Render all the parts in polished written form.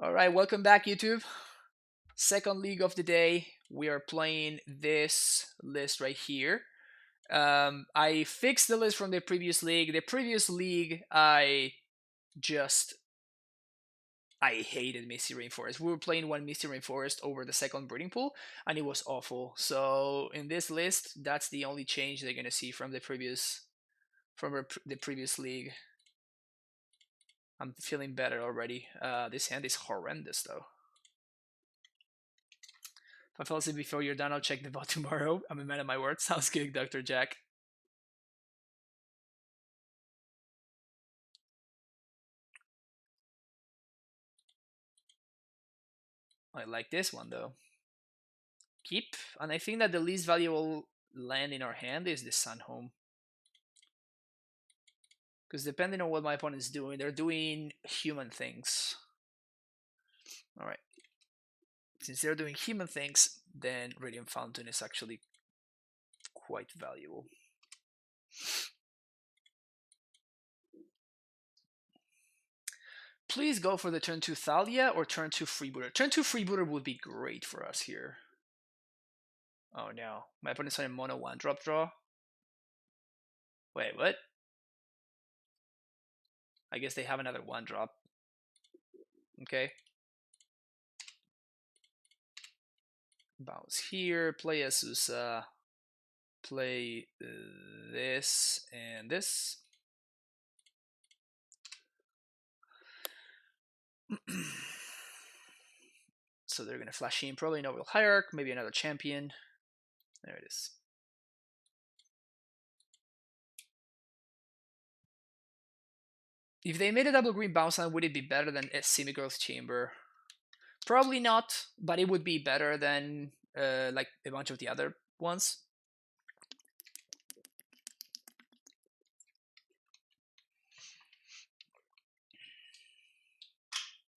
All right, welcome back, YouTube. Second league of the day. We are playing this list right here. I fixed the list from the previous league. The previous league, just I hated Misty Rainforest. We were playing one Misty Rainforest over the second breeding pool, and it was awful. So in this list, that's the only change they're gonna see from the previous league. I'm feeling better already. This hand is horrendous though. If I fall asleep before you're done, I'll check the bot tomorrow. I'm a man of my word. Sounds good, Dr. Jack. I like this one though. Keep, and I think that the least valuable land in our hand is the Sun Home. Because depending on what my opponent is doing, they're doing human things. Alright. Since they're doing human things, then Radiant Fountain is actually quite valuable. Please go for the turn 2 Thalia or turn 2 Freebooter. Turn 2 Freebooter would be great for us here. Oh no, my opponent's on a mono 1-drop draw. Wait, what? I guess they have another 1-drop. Okay. Bounce here, play Azusa, play this and this. So they're gonna flash in probably Noble Hierarch, maybe another champion. There it is. If they made a double green bounce land, would it be better than a Semi-Growth Chamber? Probably not, but it would be better than like a bunch of the other ones.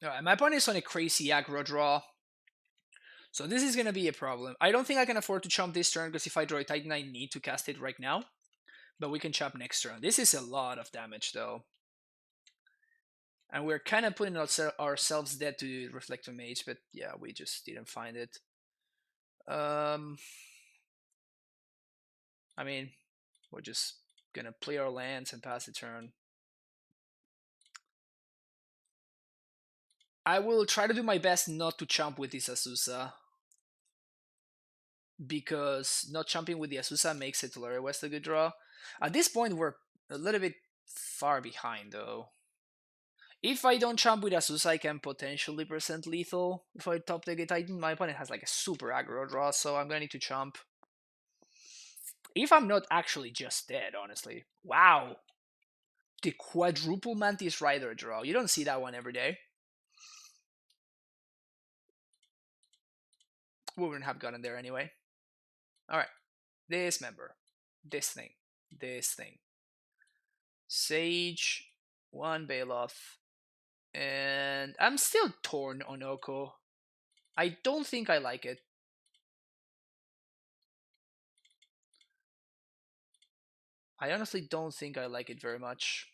Alright, my opponent is on a crazy aggro draw. So this is going to be a problem. I don't think I can afford to chomp this turn because if I draw a Titan, I need to cast it right now. But we can chop next turn. This is a lot of damage though. And we're kind of putting ourselves dead to Reflector Mage, but yeah, we just didn't find it. I mean, we're just gonna play our lands and pass the turn. I will try to do my best not to chomp with this Azusa, because not chomping with the Azusa makes it Tolaria West a good draw. At this point, we're a little bit far behind though. If I don't chomp with Azusa, I can potentially present lethal. If I top deck a Titan, my opponent has like a super aggro draw, so I'm gonna need to chomp. If I'm not actually just dead, honestly. Wow. The quadruple Mantis Rider draw. You don't see that one every day. We wouldn't have gotten there anyway. Alright. This member. This thing. This thing. Sage. One Baloth. And I'm still torn on Oko. I don't think I like it. I honestly don't think I like it very much.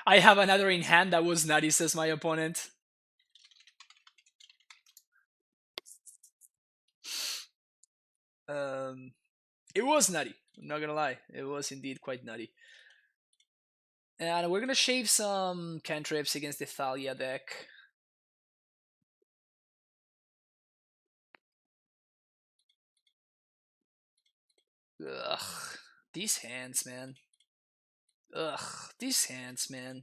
I have another in hand that was nutty, says my opponent. It was nutty. I'm not gonna lie. It was indeed quite nutty. And we're gonna shave some cantrips against the Thalia deck. Ugh. These hands, man. Ugh. These hands, man.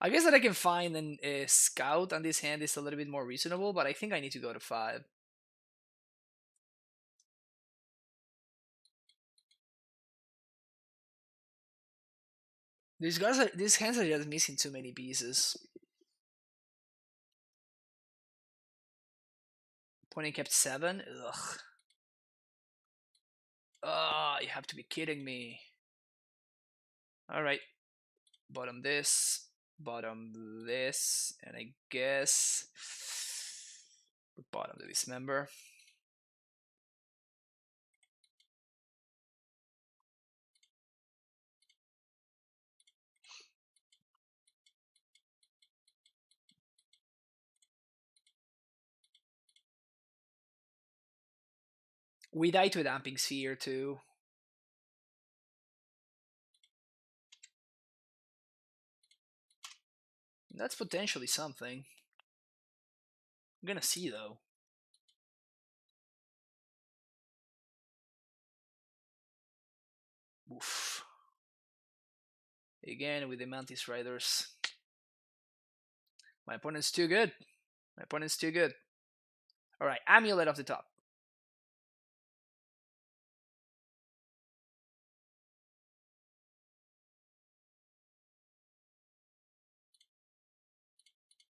I guess that I can find a scout on this hand is a little bit more reasonable, but I think I need to go to 5. These hands are just missing too many pieces. Opponent kept 7. Ugh. Oh, you have to be kidding me. Alright. Bottom this. Bottom this. And I guess bottom to Dismember. We die to a Damping Sphere too. That's potentially something. I'm gonna see though. Oof. Again with the Mantis Riders. My opponent's too good. My opponent's too good. Alright, Amulet off the top.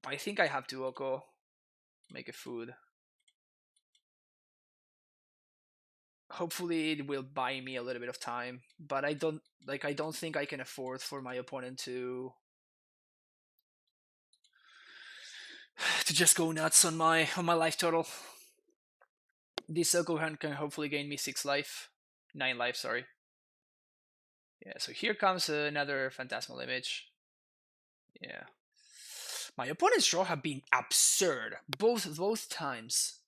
I think I have to Oko. Make a food. Hopefully it will buy me a little bit of time, but I don't think I can afford for my opponent to just go nuts on my life total. This Oko hand can hopefully gain me 6 life. 9 life, sorry. Yeah, so here comes another Phantasmal Image. Yeah. My opponent's draw have been absurd. Both times.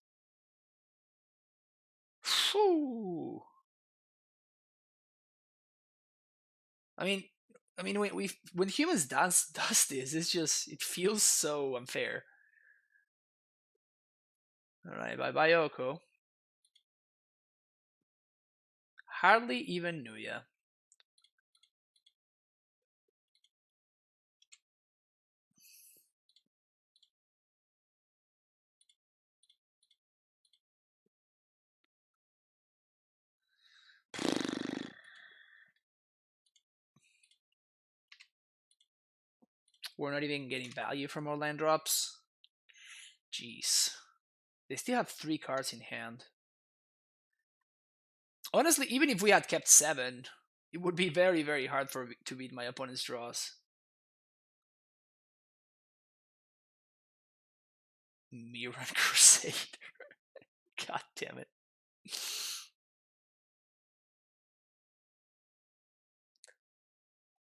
Whew. I mean, when humans does this, it feels so unfair. All right, bye Oko. Hardly even knew ya. We're not even getting value from our land drops. Jeez. They still have 3 cards in hand. Honestly, even if we had kept 7, it would be very, very hard to beat my opponent's draws. Mirror Crusader. God damn it.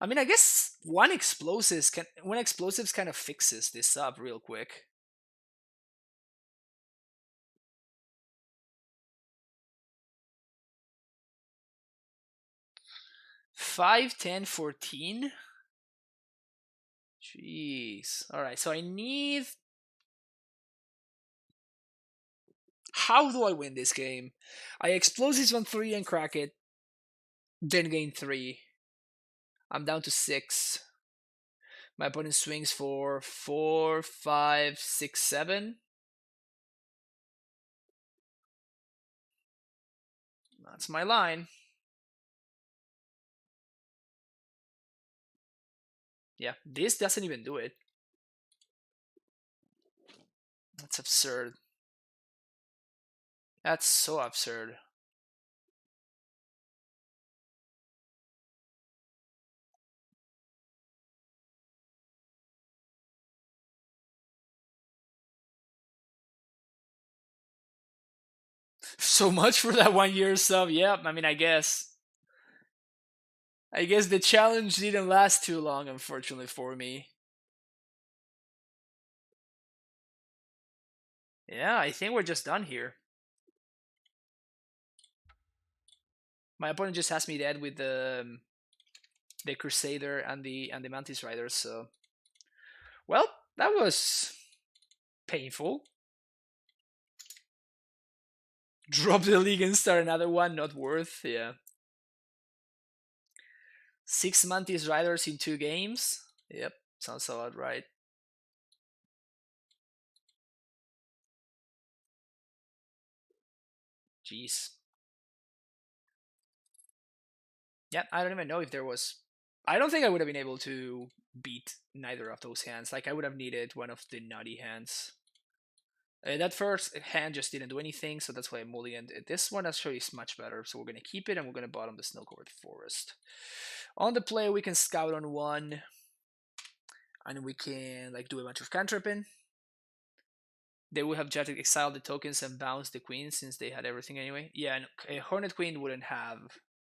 I mean, I guess one explosives kind of fixes this up real quick. 5, 10, 14. Jeez. All right, so I need. How do I win this game? I explosives on 3 and crack it, then gain 3. I'm down to 6. My opponent swings for 4, 5, 6, 7. That's my line. Yeah, this doesn't even do it. That's absurd. That's so absurd. So much for that 1 year sub. Yep, I mean, I guess the challenge didn't last too long, unfortunately for me. Yeah, I think we're just done here. My opponent just has me dead with the Crusader and the Mantis Rider. So, well, that was painful. Drop the league and start another one. Not worth. Yeah. 6 Mantis Riders in 2 games. Yep, sounds about right. Jeez. Yeah, I don't even know if there was. I don't think I would have been able to beat neither of those hands. Like, I would have needed one of the nutty hands. That first hand just didn't do anything, so that's why I mulliganed. This one actually is much better, so we're going to keep it and we're going to bottom the Snow-Covered Forest. On the play, we can scout on 1, and we can like do a bunch of cantripping. They would have just exiled the tokens and bounced the queen since they had everything anyway. Yeah, and a Hornet Queen wouldn't have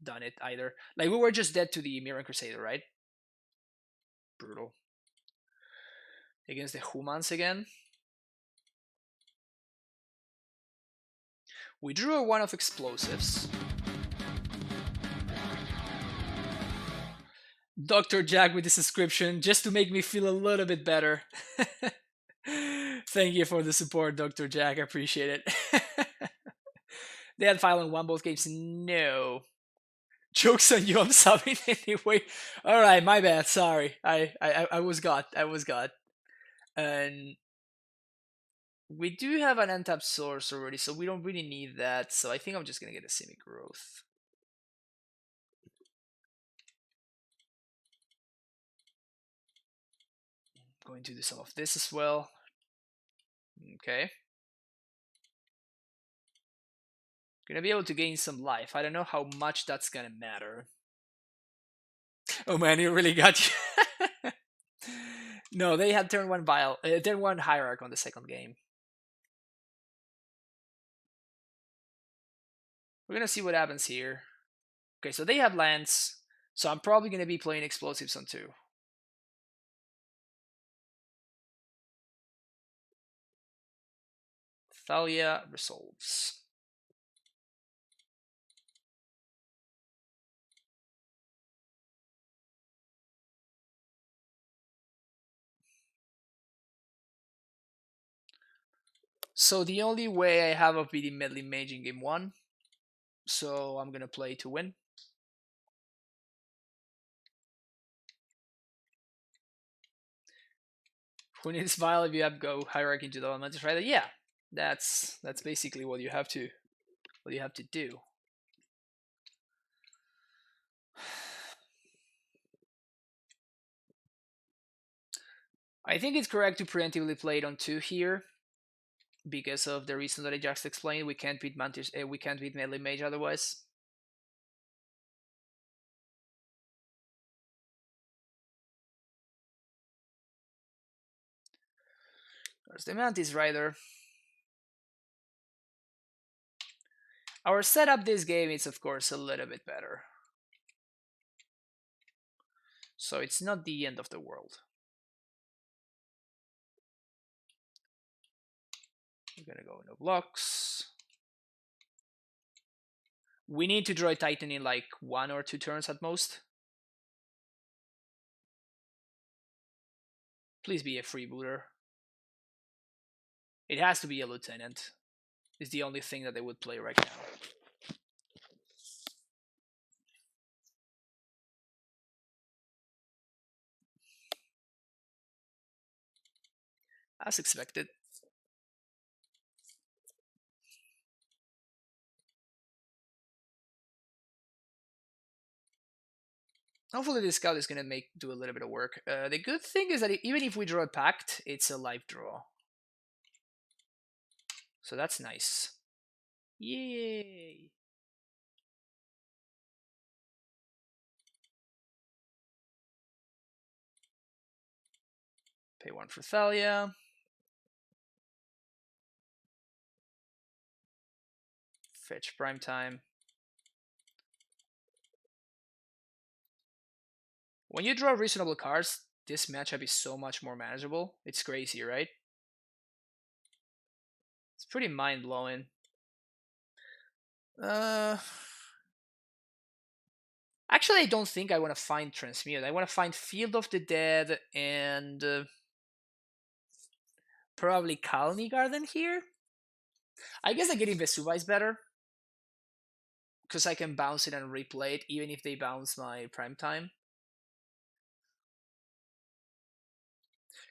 done it either. Like, we were just dead to the Mirror Crusader, right? Brutal. Against the Humans again. We drew a 1 of explosives. Dr. Jack with this description just to make me feel a little bit better. Thank you for the support, Dr. Jack. I appreciate it. They had file and won both games. No. Joke's on you, I'm subbing anyway. Alright, my bad, sorry. I was got. And we do have an untapped source already, so we don't really need that. So I think I'm just gonna get a semi-growth. Going to do some of this as well. Okay. Gonna be able to gain some life. I don't know how much that's gonna matter. Oh man, it really got you. No, they had turn 1 turn 1 hierarch on the second game. We're gonna see what happens here. Okay, so they have lands, so I'm probably gonna be playing explosives on 2. Thalia resolves. So the only way I have of beating Meddling Mage in game 1, so I'm gonna play to win. Who needs Vile if you have go hierarchy into the elementals, right? Yeah, that's basically what you have to do. I think it's correct to preemptively play it on 2 here, because of the reason that I just explained. We can't beat Mantis. We can't beat Melee Mage otherwise. There's the Mantis Rider. Our setup this game is, of course, a little bit better. So it's not the end of the world. We're gonna go no blocks. We need to draw a Titan in like 1 or 2 turns at most. Please be a freebooter. It has to be a lieutenant. It's the only thing that they would play right now. As expected. Hopefully this scout is gonna do a little bit of work. The good thing is that even if we draw a pact, it's a life draw. So that's nice. Yay! Pay 1 for Thalia. Fetch Primetime. When you draw reasonable cards, this matchup is so much more manageable. It's crazy, right? It's pretty mind-blowing. Actually, I don't think I want to find Transmute. I want to find Field of the Dead and probably Colony Garden here. I guess getting Vesuva is better, because I can bounce it and replay it even if they bounce my Primetime.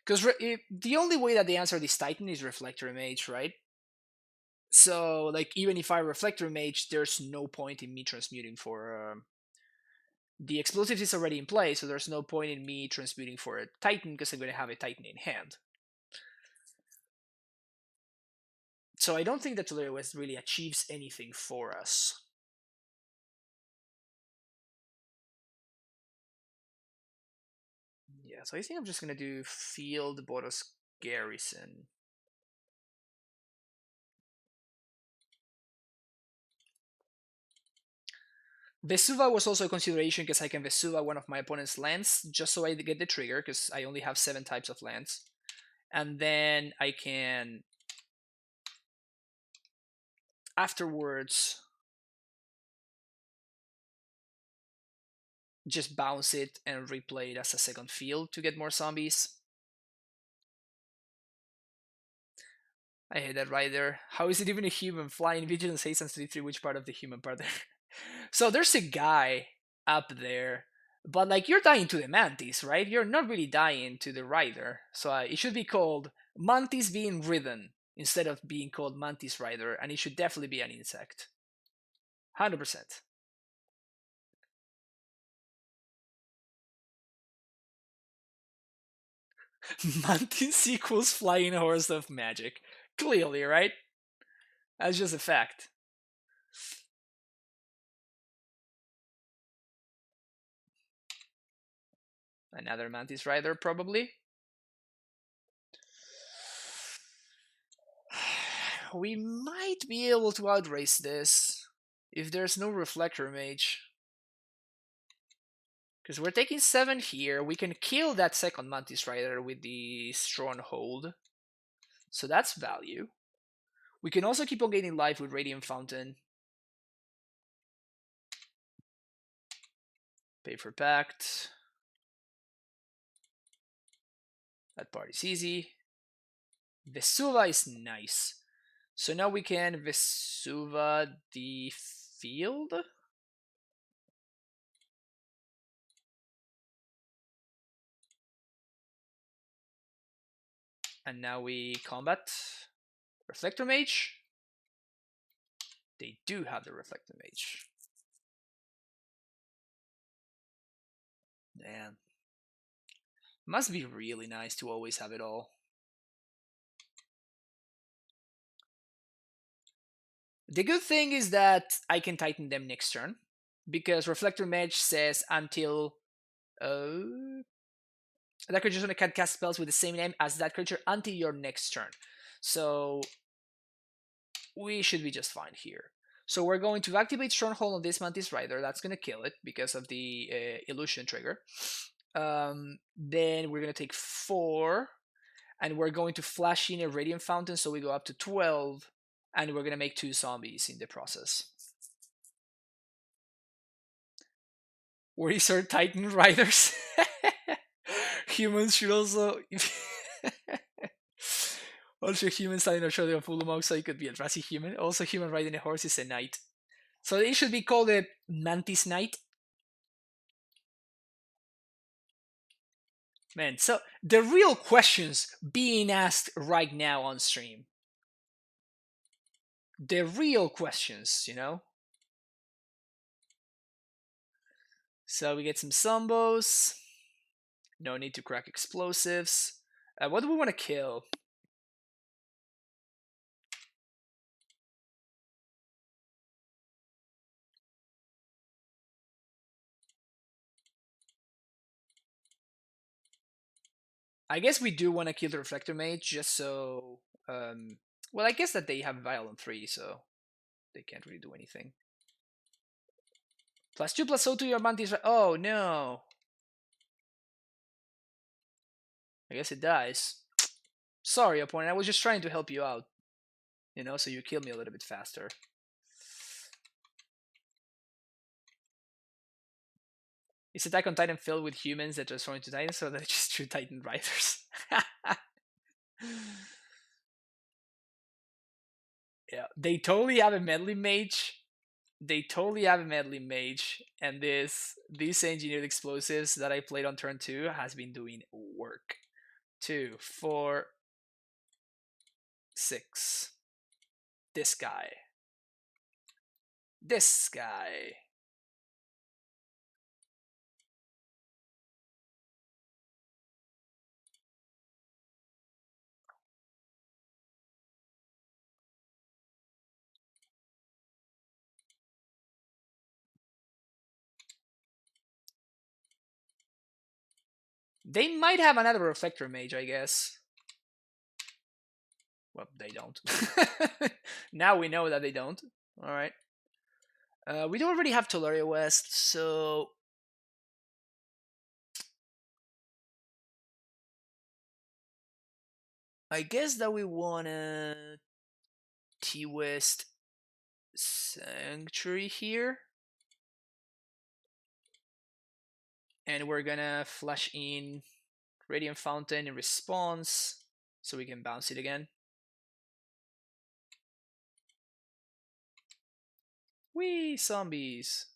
Because the only way that they answer this Titan is Reflector Mage, right? So, like, even if I Reflector Mage, there's no point in me transmuting for... the explosives is already in play, so there's no point in me transmuting for a Titan, because I'm going to have a Titan in hand. So I don't think that Tularia West really achieves anything for us. Yeah, so I think I'm just going to do Field Boros Garrison. Vesuva was also a consideration because I can Vesuva one of my opponent's lands just so I get the trigger, because I only have 7 types of lands. And then I can afterwards just bounce it and replay it as a second field to get more zombies. I hate that right there. How is it even a human? Flying vigilance, haste, and 33. Which part of the human part there? So there's a guy up there, but like you're dying to the mantis, right? You're not really dying to the rider. So it should be called mantis being ridden instead of being called mantis rider, and it should definitely be an insect. 100%. Mantis equals flying horse of magic. Clearly, right? That's just a fact. Another mantis rider, probably. We might be able to outrace this if there's no reflector mage. Because we're taking 7 here. We can kill that second mantis rider with the stronghold. So that's value. We can also keep on gaining life with Radiant Fountain. Pay for Pact. That part is easy. Vesuva is nice. So now we can Vesuva the field. And now we combat Reflector Mage. They do have the Reflector Mage. Man. Must be really nice to always have it all. The good thing is that I can Titan them next turn, because Reflector Mage says until that creature can cast spells with the same name as that creature until your next turn. So we should be just fine here. So we're going to activate Stronghold on this Mantis Rider. That's going to kill it because of the illusion trigger. Then we're going to take 4, and we're going to flash in a Radiant Fountain, so we go up to 12, and we're going to make 2 zombies in the process. Where is our Titan Riders? Humans should also... Also, humans standing on shoulder of Ulamog, so it could be a Eldrazi human. Also, human riding a horse is a knight. So it should be called a Mantis Knight. Man, so the real questions being asked right now on stream. The real questions, you know? So we get some Zumbos. No need to crack explosives. What do we want to kill? I guess we do want to kill the Reflector Mage, just so... well, I guess that they have Violent 3, so they can't really do anything. +2/+0 to your Mantis... Oh, no! I guess it dies. Sorry, opponent, I was just trying to help you out. You know, so you kill me a little bit faster. Is Attack on Titan filled with humans that transform into Titans, or that just true Titan Riders? Yeah, they totally have a Medley Mage. They totally have a Medley Mage, and these engineered explosives that I played on turn 2 has been doing work. 2, 4, 6. This guy. This guy. They might have another Reflector Mage, I guess. Well, they don't. Now we know that they don't. Alright. We do already have Tolaria West, so... I guess that we wanna T-West Sanctuary here. And we're gonna flash in Radiant Fountain in response so we can bounce it again. Whee, zombies.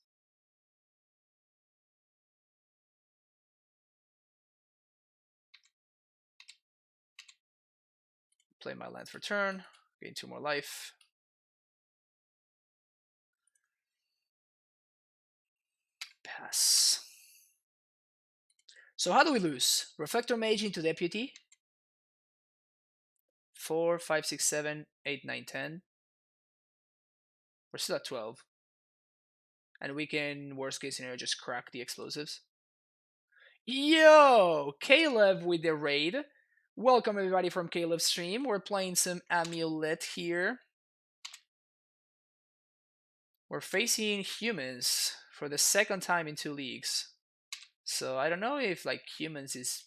Play my land for turn, gain 2 more life. Pass. So how do we lose? Reflector Mage into Deputy. 4, 5, 6, 7, 8, 9, 10. We're still at 12. And we can, worst case scenario, just crack the explosives. Yo! Caleb with the raid. Welcome everybody from Caleb's stream. We're playing some Amulet here. We're facing humans for the second time in 2 leagues. So I don't know if like humans is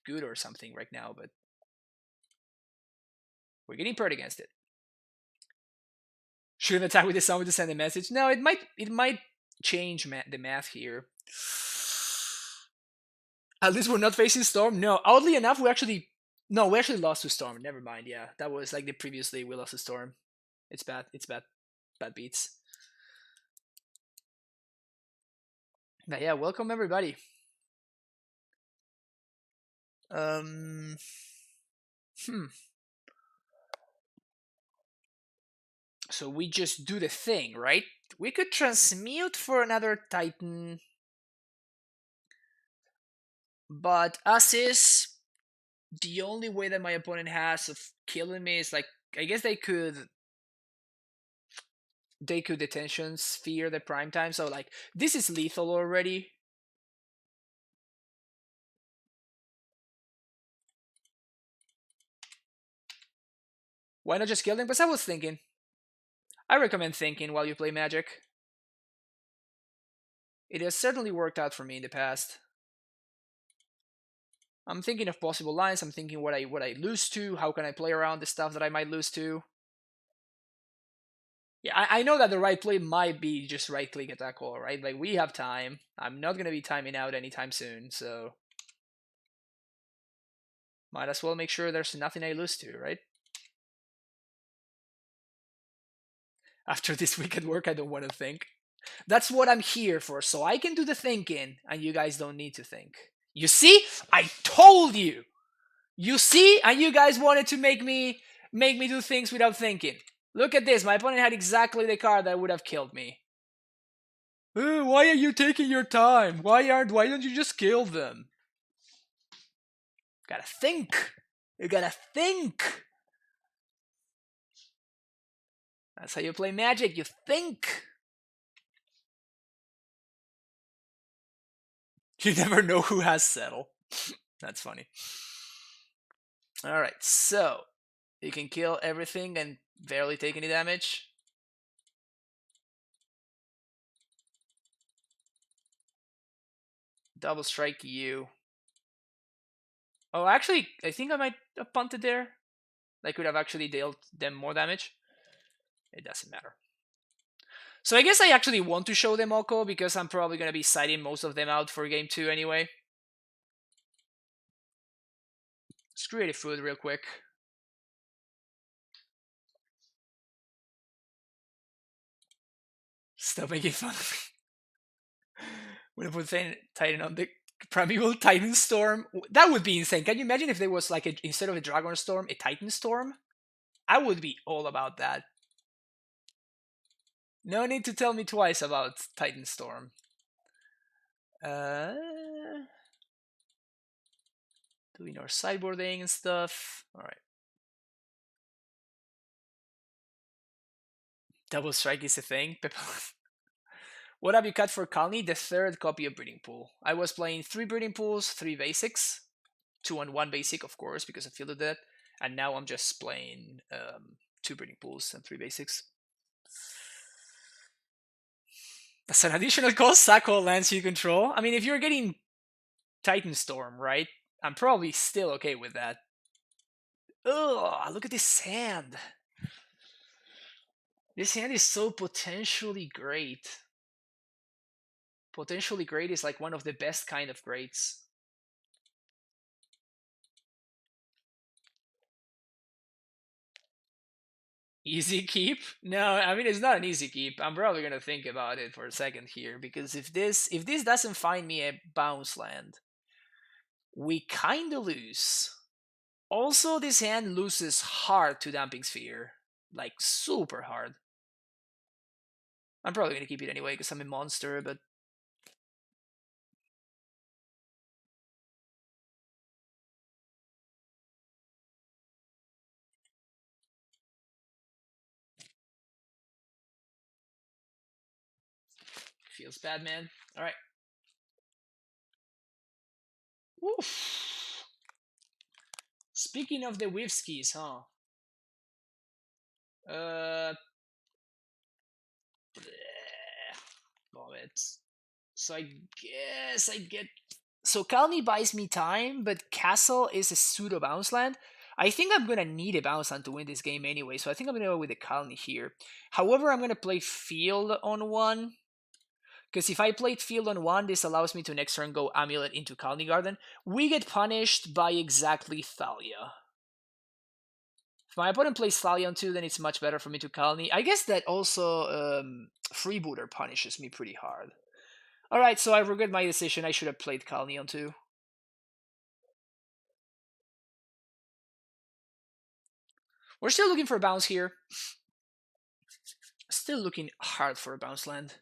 good or something right now, but we're getting paired against it. Shouldn't attack with the summon to send a message. No, it might change the math here. At least we're not facing Storm. No, oddly enough, we actually lost to Storm. Never mind. Yeah, that was like the previous day we lost to Storm. It's bad. It's bad. Bad beats. But yeah, welcome everybody. So we just do the thing, right? We could transmute for another Titan. But as is, the only way that my opponent has of killing me is like, I guess they could detention sphere the prime time. So like, this is lethal already. Why not just kill them? Because I was thinking. I recommend thinking while you play Magic. It has certainly worked out for me in the past. I'm thinking of possible lines. I'm thinking what I lose to. How can I play around the stuff that I might lose to? Yeah, I know that the right play might be just right click attack all, right? Like we have time. I'm not gonna be timing out anytime soon, so might as well make sure there's nothing I lose to, right? After this week at work, I don't want to think. That's what I'm here for, so I can do the thinking, and you guys don't need to think. You see? I told you! You see? And you guys wanted to make me do things without thinking. Look at this. My opponent had exactly the card that would have killed me. Why are you taking your time? Why don't you just kill them? Gotta think. You gotta think. That's how you play Magic. You think. You never know who has Settle. That's funny. Alright, so you can kill everything and barely take any damage. Double strike you. Oh, actually, I think I might have punted there. I could have actually dealt them more damage. It doesn't matter. So I guess I actually want to show them Oko because I'm probably going to be siding most of them out for game 2 anyway. Let's create a food real quick. Stop making fun of me. When I put Titan on the Primeval Titan Storm, that would be insane. Can you imagine if there was like instead of a Dragon Storm, a Titan Storm? I would be all about that. No need to tell me twice about Titan Storm. Doing our sideboarding and stuff. Alright. Double strike is a thing. What have you cut for Kalni? The 3rd copy of Breeding Pool. I was playing 3 Breeding Pools, 3 basics. 2 and 1 basic, of course, because I fielded that. And now I'm just playing 2 Breeding Pools and 3 basics. That's an additional cost. Sack all lands you control. I mean, if you're getting Titan Storm, right? I'm probably still okay with that. Ugh, look at this sand. This hand is so potentially great. Potentially great is like one of the best kind of greats. Easy keep? No, I mean it's not an easy keep. I'm probably gonna think about it for a second here because if this doesn't find me a bounce land, we kinda lose. Also, this hand loses hard to Damping Sphere. Like super hard. I'm probably gonna keep it anyway because I'm a monster, but feels bad, man. Alright. Oof. Speaking of the Whiffskis, huh? Uh Vomit. So I guess I get. So Kalni buys me time, but Castle is a pseudo bounce land. I think I'm gonna need a bounce land to win this game anyway, so I think I'm gonna go with the Kalni here. However, I'm gonna play Field on one. Because if I played Field on one, this allows me to next turn go Amulet into Kalni Garden. We get punished by exactly Thalia. If my opponent plays Thalia on two, then it's much better for me to Kalni. I guess that also Freebooter punishes me pretty hard. Alright, so I regret my decision. I should have played Kalni on 2. We're still looking for a bounce here. Still looking hard for a bounce land.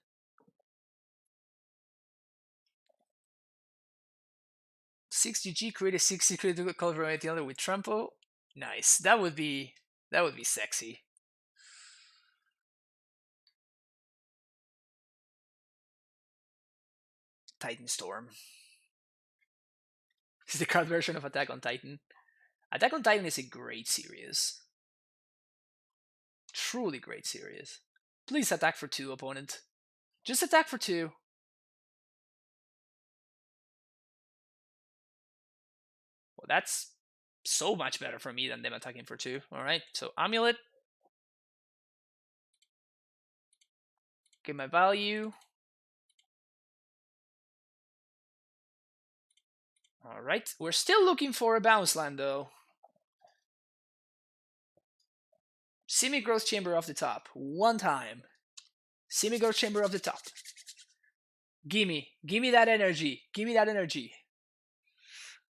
6 GG, create a 6 critical color from anything other with trample. Nice. That would be sexy. Titan Storm. This is the card version of Attack on Titan. Attack on Titan is a great series. Truly great series. Please attack for 2, opponent. Just attack for 2. Well, that's so much better for me than them attacking for 2. Alright, so Amulet. Get my value. Alright, we're still looking for a bounce land though. Semi-growth chamber off the top. One time. Semi-growth chamber off the top. Gimme that energy. Gimme that energy.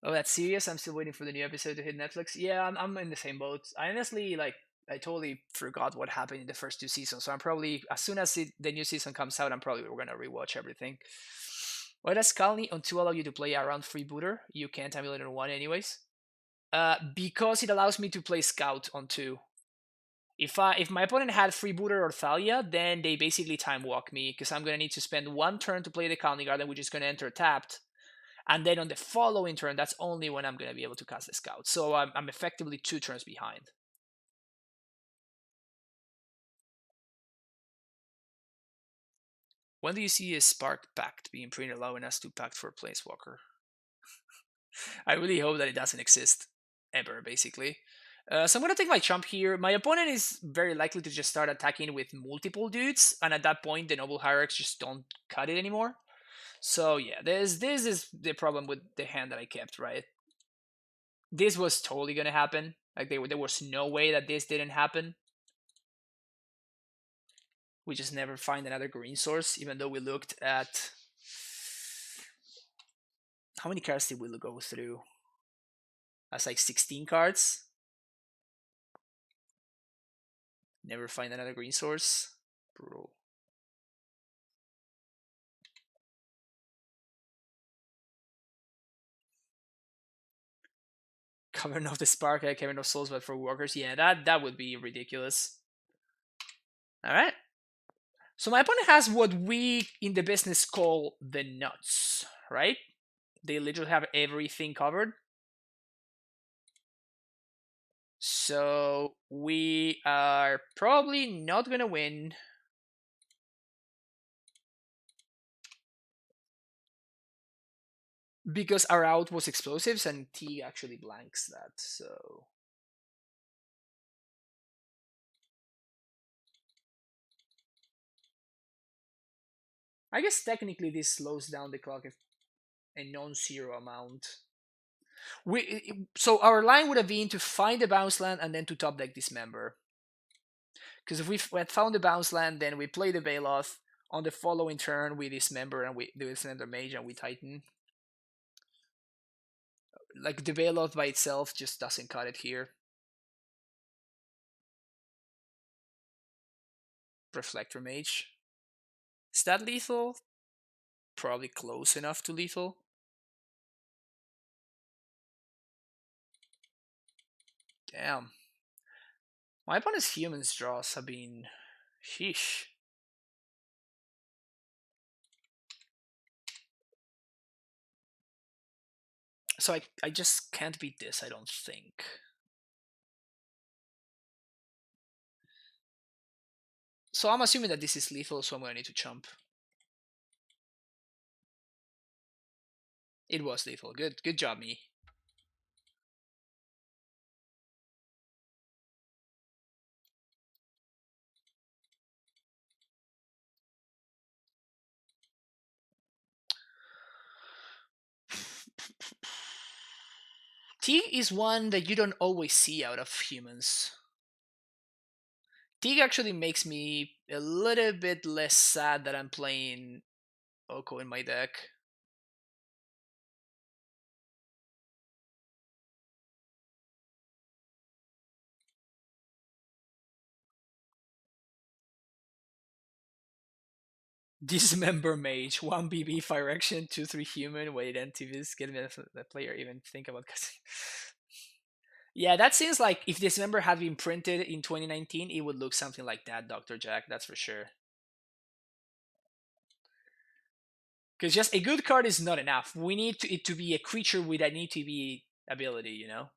Oh, that's serious? I'm still waiting for the new episode to hit Netflix. Yeah, I'm in the same boat. I honestly, I totally forgot what happened in the first 2 seasons. So I'm probably, as soon as the new season comes out, I'm probably going to rewatch everything. Why does Kalni on 2 allow you to play around Freebooter? You can't Amulet on 1 anyways. Because it allows me to play Scout on 2. If my opponent had Freebooter or Thalia, then they basically time walk me because I'm gonna need to spend 1 turn to play the Kalni Garden, which is gonna enter tapped, and then on the following turn, that's only when I'm gonna be able to cast the Scout. So I'm effectively 2 turns behind. When do you see a Spark Pact being printed allowing us to pact for a Planeswalker? I really hope that it doesn't exist ever, basically. So I'm gonna take my chump here. My opponent is very likely to just start attacking with multiple dudes, and at that point, the Noble Hierarchs just don't cut it anymore. So yeah, this is the problem with the hand that I kept, right? This was totally gonna happen. Like there was no way that this didn't happen. We just never find another green source, even though we looked at how many cards did we go through? That's like 16 cards. Never find another green source. Brutal. Cavern of the Spark, Cavern of Souls, but for walkers. Yeah, that would be ridiculous. All right. So my opponent has what we in the business call the nuts, right? They literally have everything covered. So we are probably not gonna win. Because our out was explosives and T actually blanks that, so I guess technically this slows down the clock a non-zero amount. So our line would have been to find the bounce land and then to top deck Dismember. Because if we had found the bounce land, then we play the Baloth. On the following turn, we Dismember and we do Dismember Mage and we Titan. Like the Baloth by itself just doesn't cut it here. Reflector Mage. Is that lethal? Probably close enough to lethal. Damn. My opponent's humans draws have been... sheesh. So I just can't beat this, I don't think. So I'm assuming that this is lethal, so I'm gonna need to chump. It was lethal. Good job, me. Tig is one that you don't always see out of humans. Tig actually makes me a little bit less sad that I'm playing Oko in my deck. Dismember Mage, 1 BB, Fire Action, 2/3 Human, wait, NTVs, get me the player even think about casting. Yeah, that seems like if Dismember had been printed in 2019, it would look something like that, Dr. Jack, that's for sure. Because just a good card is not enough. We need it to be a creature with an ETB ability, you know?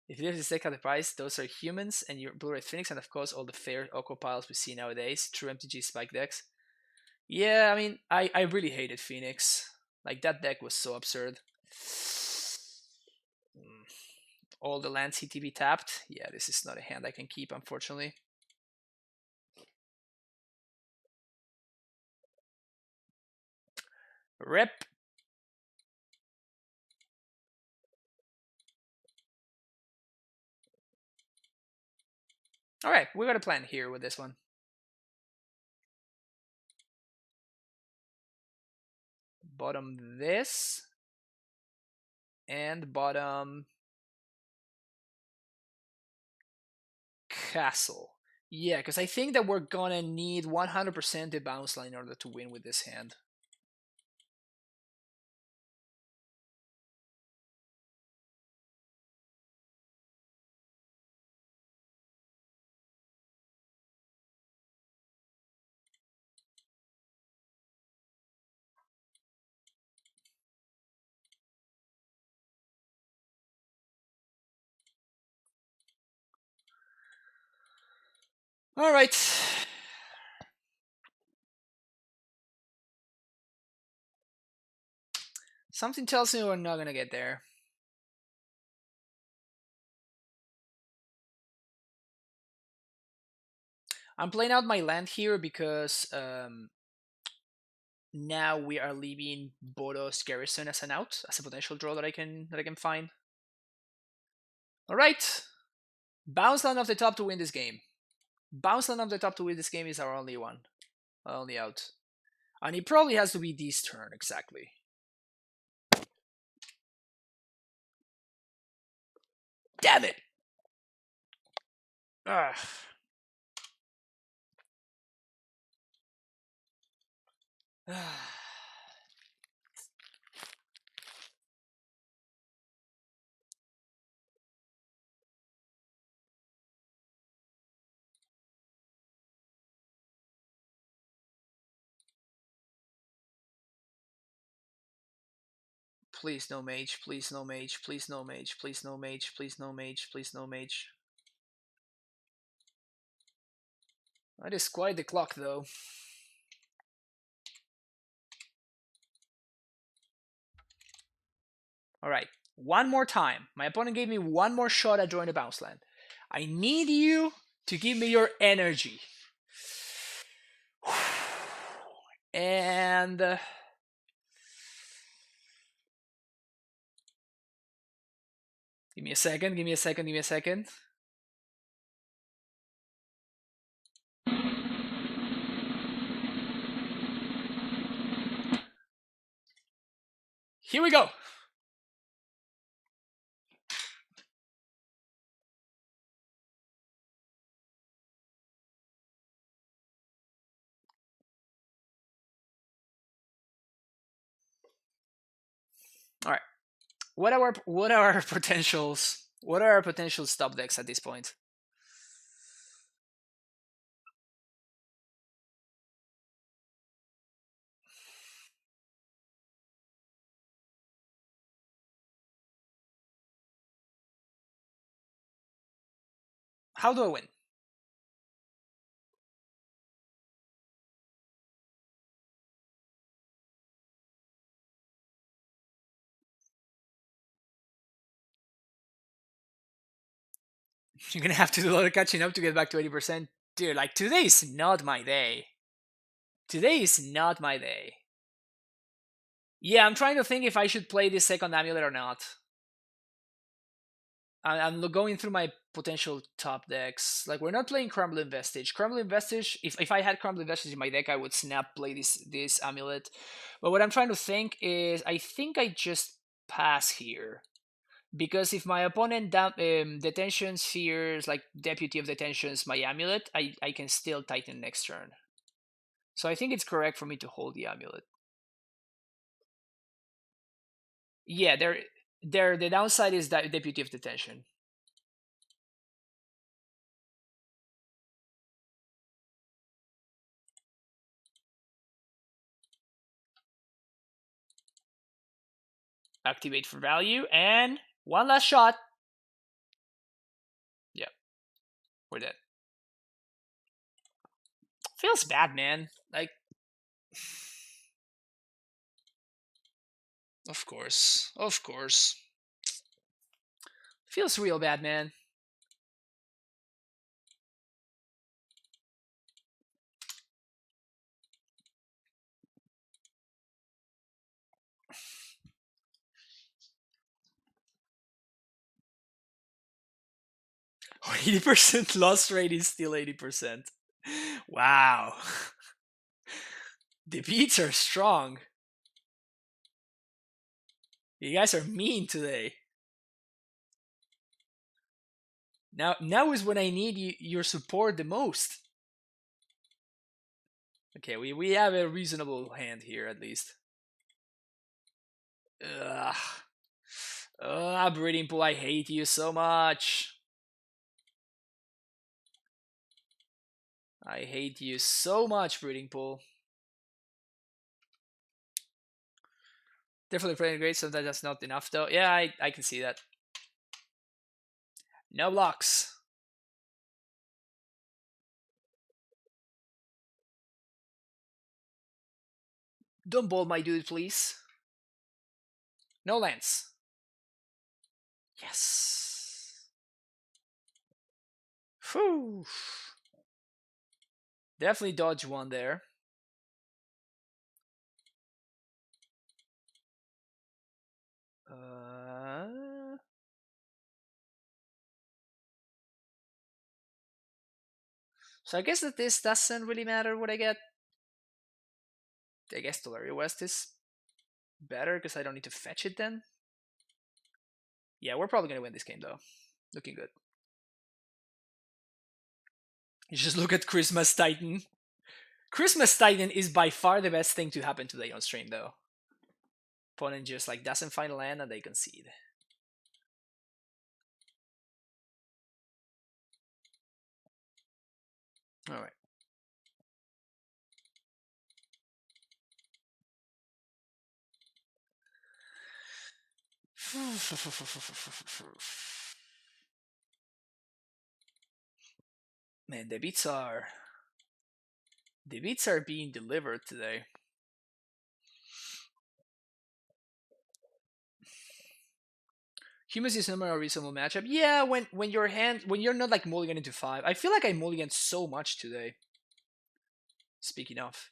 If you just take out the price, those are humans and your Blue-Red Phoenix, and of course all the fair Oko piles we see nowadays, true MTG spike decks. Yeah, I mean, I really hated Phoenix. Like, that deck was so absurd. All the lands ETB tapped. Yeah, this is not a hand I can keep, unfortunately. Rip. Alright, we got a plan here with this one. Bottom this. And bottom castle. Yeah, because I think that we're gonna need 100% the bounce line in order to win with this hand. Alright. Something tells me we're not gonna get there. I'm playing out my land here because now we are leaving Boros Garrison as an out, as a potential draw that I can find. Alright. Bounce land off the top to win this game. Bounce land off the top to win this game is our only one. Only out. And it probably has to be this turn, exactly. Damn it! Ugh. Please no mage, please no mage, please no mage, please no mage, please no mage, please no mage. That is quite the clock though. Alright, one more time. My opponent gave me one more shot at drawing a bounce land. I need you to give me your energy. And give me a second, give me a second, give me a second. Here we go. All right. What are our potentials? What are our potential stop decks at this point? How do I win? You're gonna have to do a lot of catching up to get back to 80%. Dude, like today is not my day. Today is not my day. Yeah, I'm trying to think if I should play this second amulet or not. I'm going through my potential top decks. Like we're not playing Crumbling Vestige. Crumbling Vestige. If I had Crumbling Vestige in my deck, I would snap play this amulet. But what I'm trying to think is, I think I just pass here because if my opponent detention spheres like Deputy of Detentions my amulet, I can still Titan next turn. So I think it's correct for me to hold the amulet. Yeah, the downside is that Deputy of Detention. Activate for value, and one last shot. Yeah, we're dead. Feels bad, man. Like, of course, of course. Feels real bad, man. Oh, 80% loss rate is still 80%. Wow. The beats are strong. You guys are mean today. Now is when I need your support the most. Okay, we have a reasonable hand here at least. Ugh. Breeding pool, I hate you so much. I hate you so much, breeding pool. Definitely playing great, sometimes that's not enough though. Yeah, I can see that. No blocks. Don't bolt my dude, please. No lance. Yes. Whew. Definitely dodge one there. So I guess that this doesn't really matter what I get. I guess Tolaria West is better because I don't need to fetch it then. Yeah, we're probably gonna win this game though. Looking good. You just look at Christmas Titan. Christmas Titan is by far the best thing to happen today on stream though. Opponent just like doesn't find a land and they concede. Alright. Man, the beats are being delivered today. Humans is not a reasonable matchup. Yeah, when you're not like mulligan into 5. I feel like I mulligan so much today. Speaking of.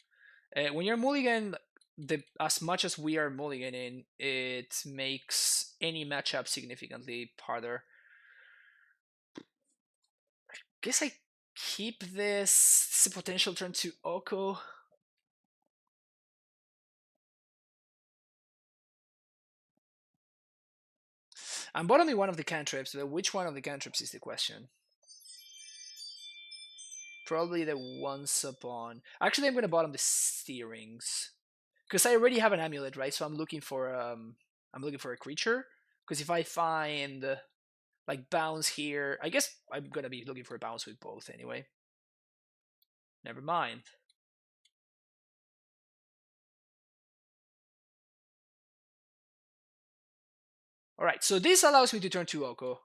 When you're mulligan, as much as we are mulliganing, it makes any matchup significantly harder. Guess I keep this. It's a potential turn to Oko. I'm bottoming one of the cantrips, but which one of the cantrips is the question? Probably the once upon. Actually, I'm gonna bottom the steerings because I already have an amulet, right? So I'm looking for a creature. Because if I find like bounce here, I guess I'm gonna be looking for a bounce with both anyway. Never mind. All right, so this allows me to turn to Oko.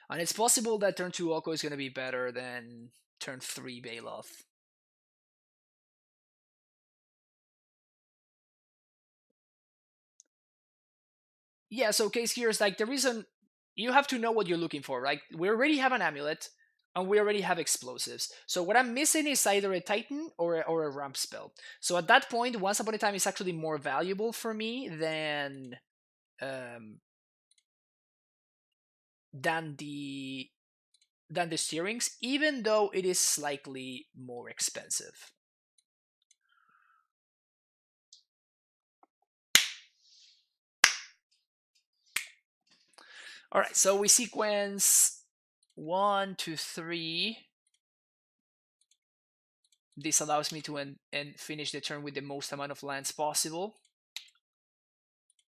And it's possible that turn 2 Oko is going to be better than turn 3 Baloth. Yeah, so case here is like the reason you have to know what you're looking for, right? We already have an amulet and we already have explosives. So what I'm missing is either a Titan or a ramp spell. So at that point, Once Upon a Time is actually more valuable for me um, than the than the steerings, even though it is slightly more expensive. All right, so we sequence 1, 2, 3. This allows me to end and finish the turn with the most amount of lands possible,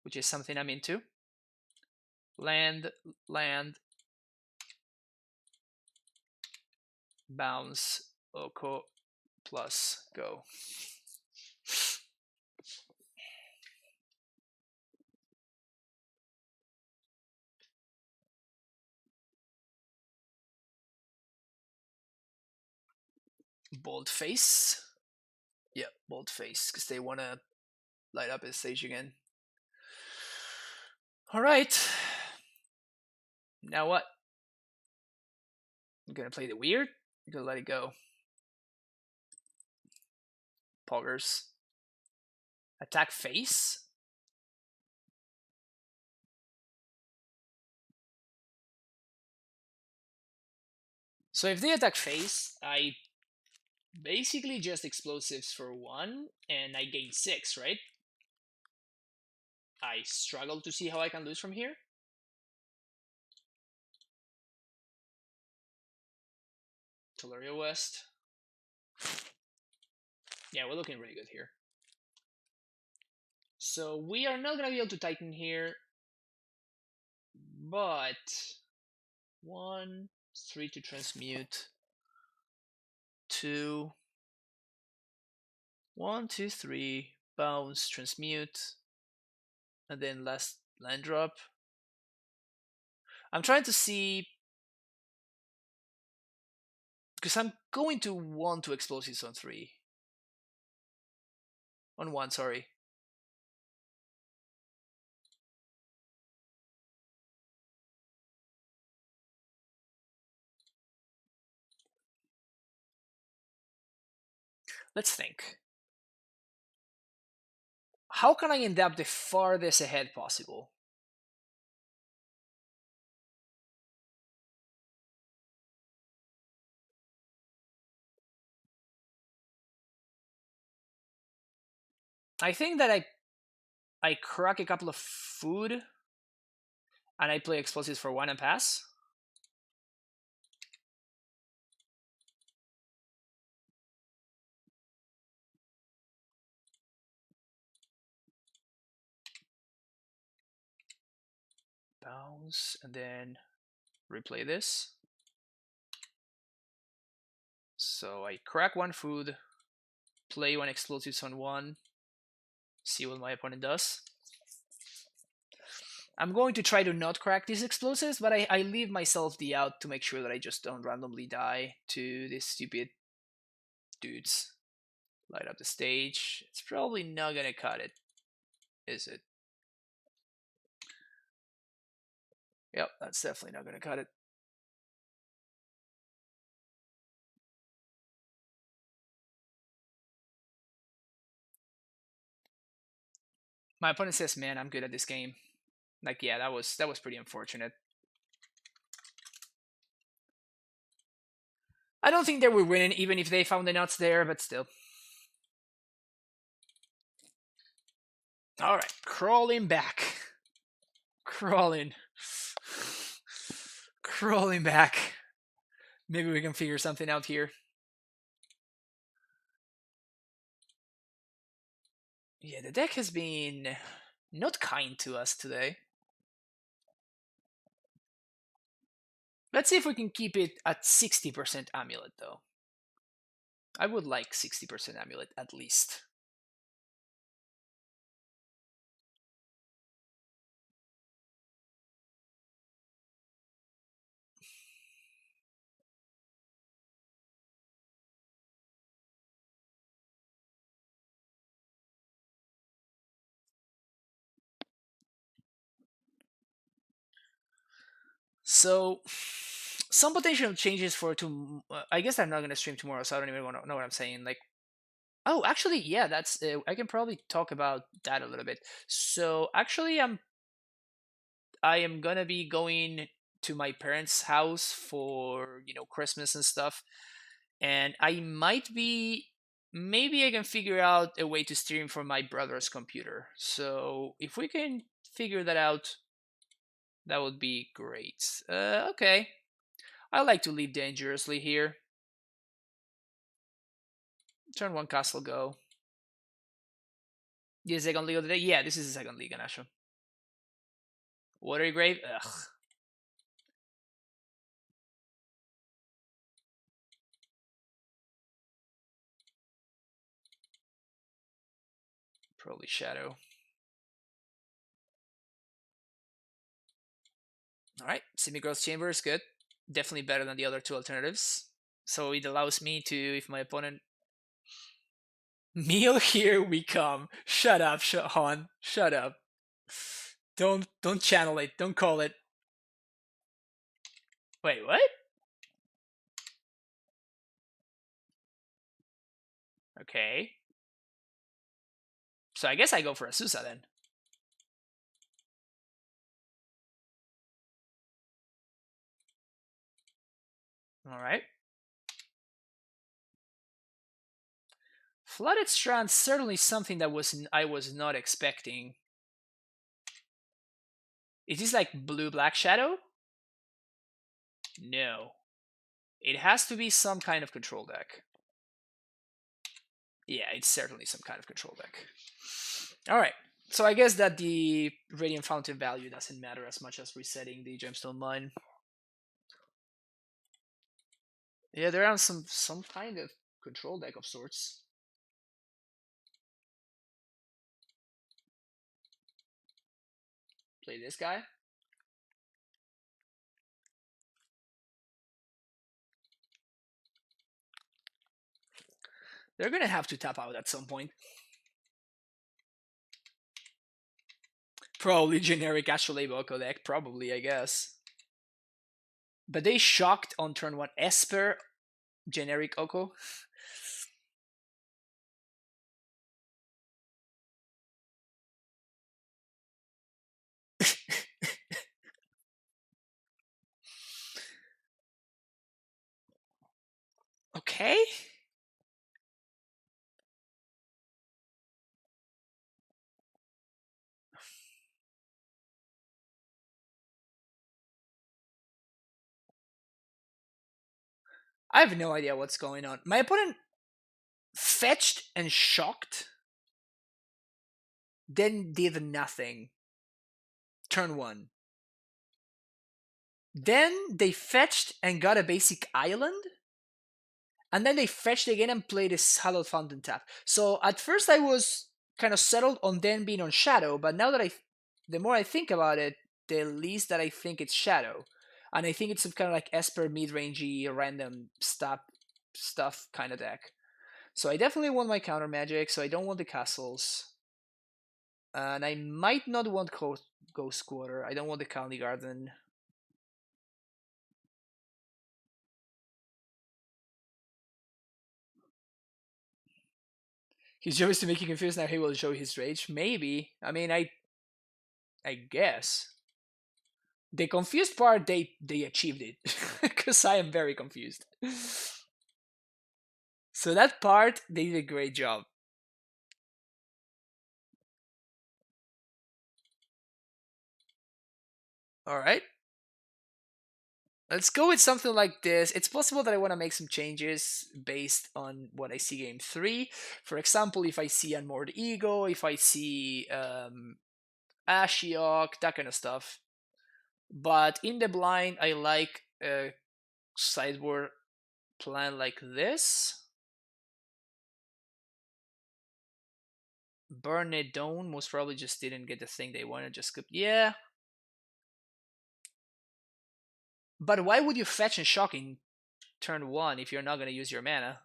which is something I'm into. Land, land, bounce, Oko, plus, go. Bold face. Yeah, bold face, because they want to light up the stage again. All right. Now what? I'm going to play the weird. I'm going to let it go. Poggers. Attack face. So if they attack face, I basically just explosives for 1 and I gain 6, right? I struggle to see how I can lose from here. Tolaria West. Yeah, we're looking really good here. So we are not going to be able to Titan here, but 1, 3 to transmute. 2, 1, 2, 3, bounce, transmute, and then last land drop. I'm trying to see, because I'm going to want to explosives on 3. On 1, sorry. Let's think. How can I end up the farthest ahead possible? I think that I crack a couple of food and I play explosives for 1 and pass. Bounce and then replay this. So I crack 1 food, play 1 explosives on 1, see what my opponent does. I'm going to try to not crack these explosives, but I leave myself the out to make sure that I just don't randomly die to these stupid dudes. Light up the stage. It's probably not gonna cut it, is it? Yep, that's definitely not gonna cut it. My opponent says, "Man, I'm good at this game." Like, yeah, that was pretty unfortunate. I don't think they were winning, even if they found the nuts there, but still. All right, crawling back, crawling, crawling back. Maybe we can figure something out here. Yeah, the deck has been not kind to us today. Let's see if we can keep it at 60% amulet, though. I would like 60% amulet at least. So, some potential changes for to. I guess I'm not gonna stream tomorrow, so I don't even know what I'm saying. Like, oh, actually, yeah, that's. I can probably talk about that a little bit. So, actually, I am gonna be going to my parents' house for Christmas and stuff, and I might be. Maybe I can figure out a way to stream from my brother's computer. So if we can figure that out, that would be great. Okay. I like to leave dangerously here. Turn one castle go. The second league of the day? Yeah, this is the second league, Anasho. Watery Grave? Ugh. Probably Shadow. Alright, Semi-Growth Chamber is good. Definitely better than the other two alternatives. So it allows me to, if my opponent... Meal, here we come. Shut up, Han. Shut up. Don't channel it. Don't call it. Wait, what? Okay. So I guess I go for Asusa then. Alright. Flooded Strand, certainly something that I was not expecting. Is this like blue-black Shadow? No. It has to be some kind of control deck. Yeah, it's certainly some kind of control deck. Alright. So I guess that the Radiant Fountain value doesn't matter as much as resetting the Gemstone Mine. Yeah, they're on some kind of control deck of sorts. Play this guy. They're gonna have to tap out at some point. Probably generic Astrolabe Oko deck, probably, I guess. But they shocked on turn 1 Esper generic Oko. Okay. I have no idea what's going on. My opponent fetched and shocked, then did nothing. Turn 1. Then they fetched and got a basic island, and then they fetched again and played a Hallowed Fountain tap. So at first I was kind of settled on them being on Shadow, but now that the more I think about it, the least that I think it's Shadow, and I think it's some kind of like Esper mid-rangey random stuff kind of deck. So I definitely want my counter magic. So I don't want the castles, and I might not want Ghost Quarter. I don't want the County Garden. His job is to make you confused. Now he will show his rage. Maybe. I mean, I guess the confused part they achieved it because I am very confused. So that part they did a great job. All right. Let's go with something like this. It's possible that I want to make some changes based on what I see game 3. For example, if I see Unmoored Ego, if I see Ashiok, that kind of stuff. But in the blind, I like a sideboard plan like this. Burn It Down most probably just didn't get the thing they wanted, just skip. Yeah. But why would you fetch and shock in turn 1 if you're not going to use your mana?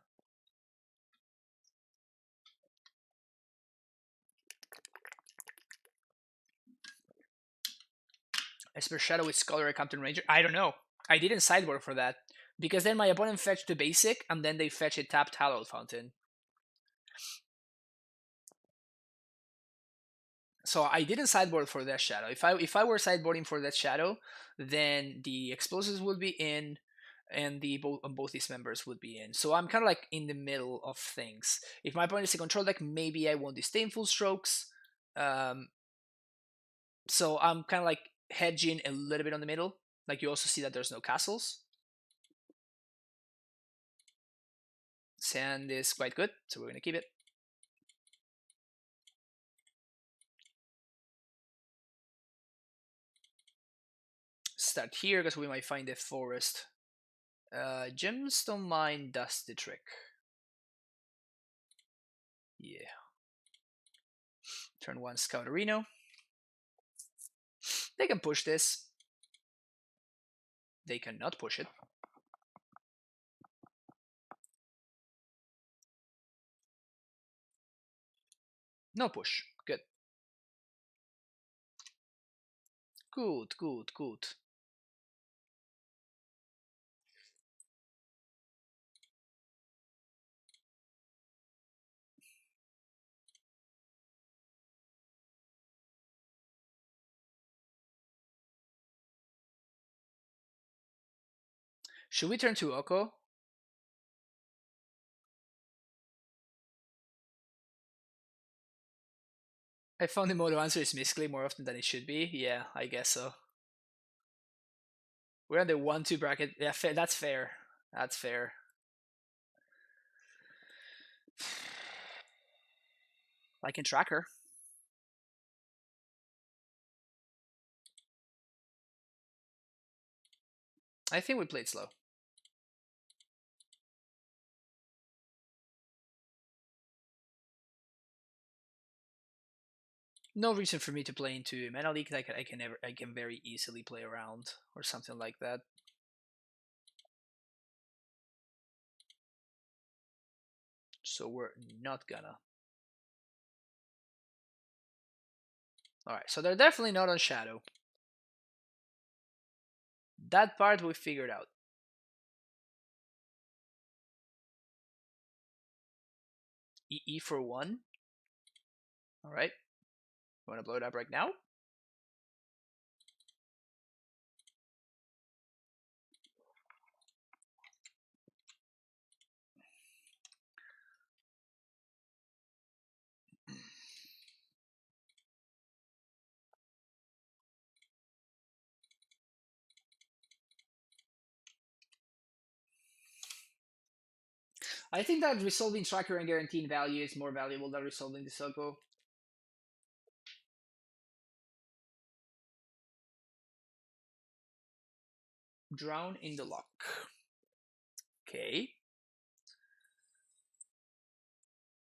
Esper Shadow with Scholar Captain Ranger? I don't know. I didn't sideboard for that. Because then my opponent fetched the basic, and then they fetch a tapped Hallowed Fountain. So I didn't sideboard for that shadow. If I were sideboarding for that shadow, then the explosives would be in, and the both these members would be in. So I'm kind of like in the middle of things. If my opponent is a control deck, maybe I won't disdainful strokes. So I'm kind of like hedging a little bit on the middle. Like you also see that there's no castles. Sand is quite good, so we're gonna keep it. Start here because we might find a forest. Gemstone Mine does the trick. Yeah. Turn 1 Scouterino. They can push this. They cannot push it. No push. Good. Good, good, good. Should we turn to Oko? I found the moto answer is Misclay more often than it should be. Yeah, I guess so. We're on the 1-2 bracket. Yeah, that's fair. That's fair. I can track her. I think we played slow. No reason for me to play into Mana Leak. I can very easily play around or something like that. So we're not gonna. Alright, so they're definitely not on Shadow. That part we figured out. EE for 1. Alright. You wanna blow it up right now? I think that resolving tracker and guaranteeing value is more valuable than resolving the Soko. Drown in the lock. Okay.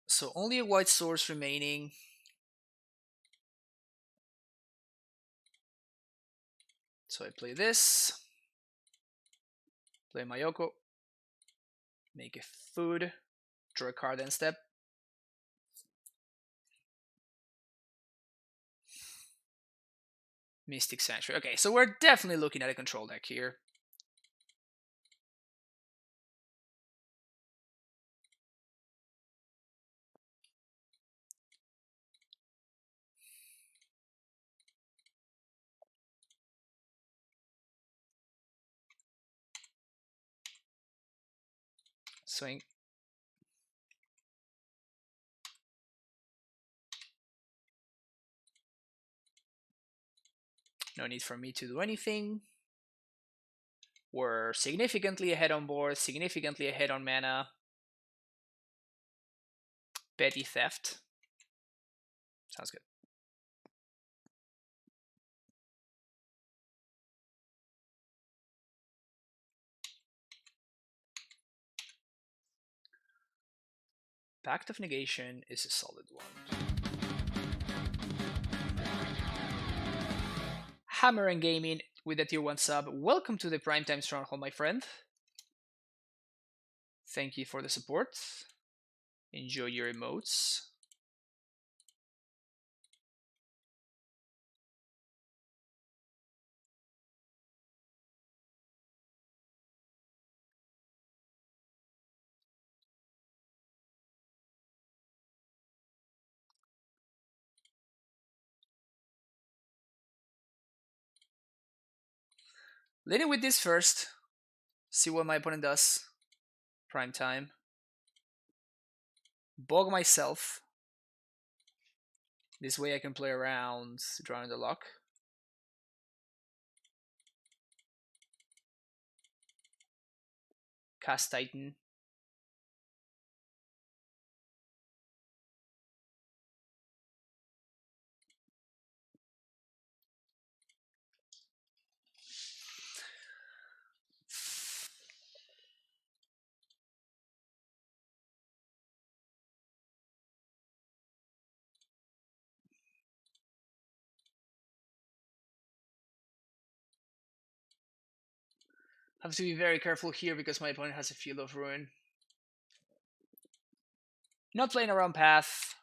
So only a white source remaining. So I play this. Play Mayoko. Make a food. Draw a card and step. Mystic Sanctuary. Okay, so we're definitely looking at a control deck here. Swing. No need for me to do anything. We're significantly ahead on board, significantly ahead on mana. Petty theft. Sounds good. Pact of Negation is a solid one. Hammer and Gaming with a tier 1 sub. Welcome to the Primetime Stronghold, my friend. Thank you for the support. Enjoy your emotes. Leading with this first. See what my opponent does. Prime time. Bog myself. This way I can play around drawing the lock. Cast Titan. Have to be very careful here because my opponent has a Field of Ruin. Not playing around path.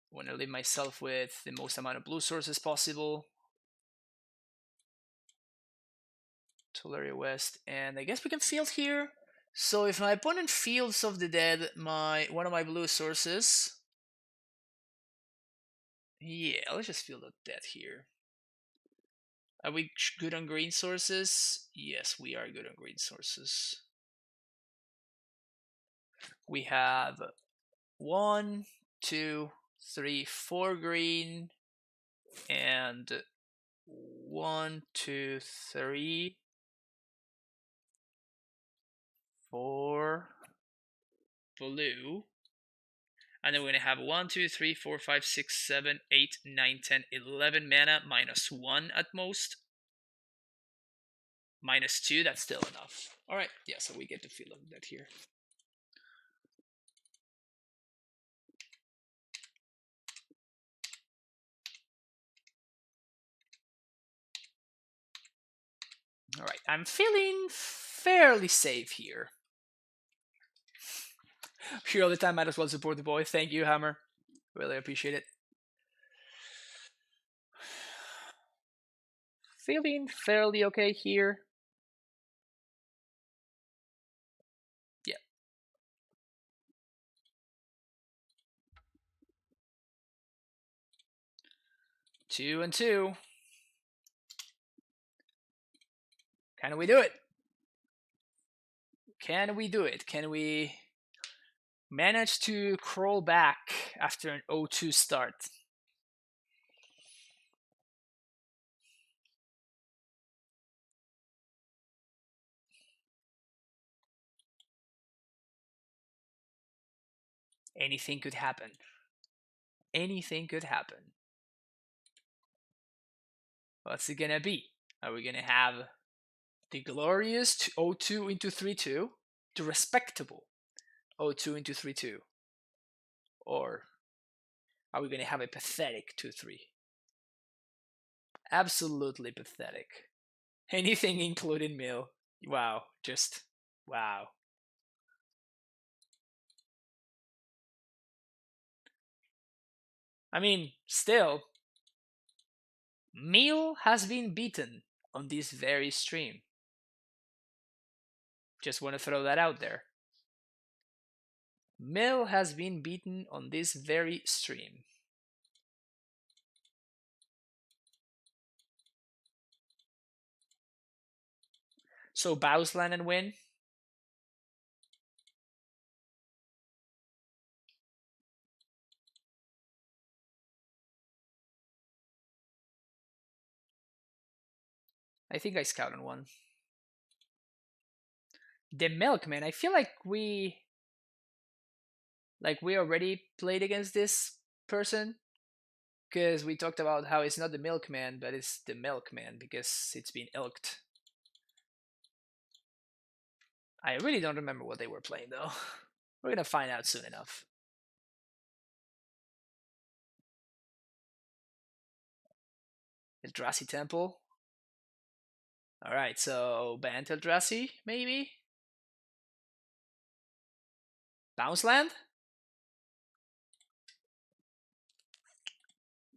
Want to leave myself with the most amount of blue sources possible. Tularia West, and I guess we can field here. So if my opponent fields of the dead one of my blue sources, yeah, let's just field of dead here. Are we good on green sources? Yes, we are good on green sources. We have 1, 2, 3, 4 green, and 1, 2, 3, 4 blue. And then we're going to have 1, 2, 3, 4, 5, 6, 7, 8, 9, 10, 11 mana, -1 at most. -2, that's still enough. Alright, yeah, so we get the feel of that here. Alright, I'm feeling fairly safe here. Here all the time, might as well support the boy. Thank you, Hammer. Really appreciate it. Feeling fairly okay here. Yeah. Two and two. Can we do it? Can we do it? Can we manage to crawl back after an 0-2 start? Anything could happen. Anything could happen. What's it gonna be? Are we gonna have the glorious 0-2 into 3-2, the respectable 0-2 into 3-2, or are we gonna have a pathetic 2-3? Absolutely pathetic. Anything including mill. Wow, just wow. I mean, still, Mill has been beaten on this very stream. Just want to throw that out there. Mill has been beaten on this very stream. So Bows land and win. I think I scout on one. The Milkman. I feel like we already played against this person because we talked about how it's not the Milkman, but it's the Milkman because it's been ilked. I really don't remember what they were playing though. We're gonna find out soon enough. Eldrazi Temple. All right, so Bant Eldrazi maybe. Bounce land.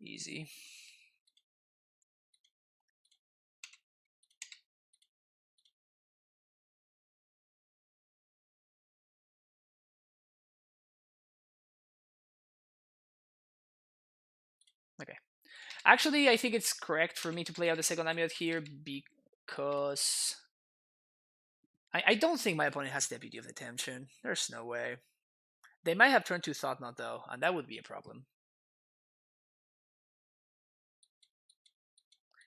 Easy. Okay. Actually, I think it's correct for me to play out the second amulet here because I don't think my opponent has Deputy of the Temption. There's no way. They might have turned to Thought Knot though, and that would be a problem.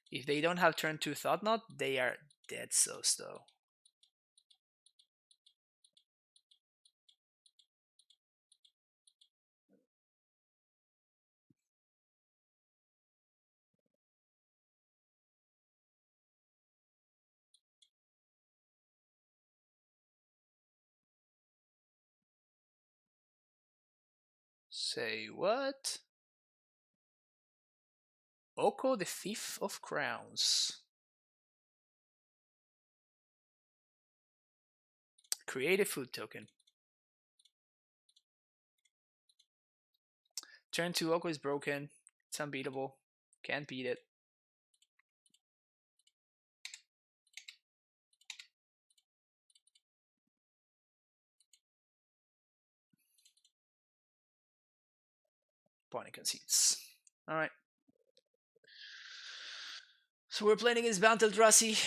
If they don't have turn 2 Thought Knot, they are dead so though. Say what? Oko, the Thief of Crowns. Create a food token. Turn 2 Oko is broken. It's unbeatable. Can't beat it. Opponent concedes. Alright. So we're playing against Bant Eldrazi.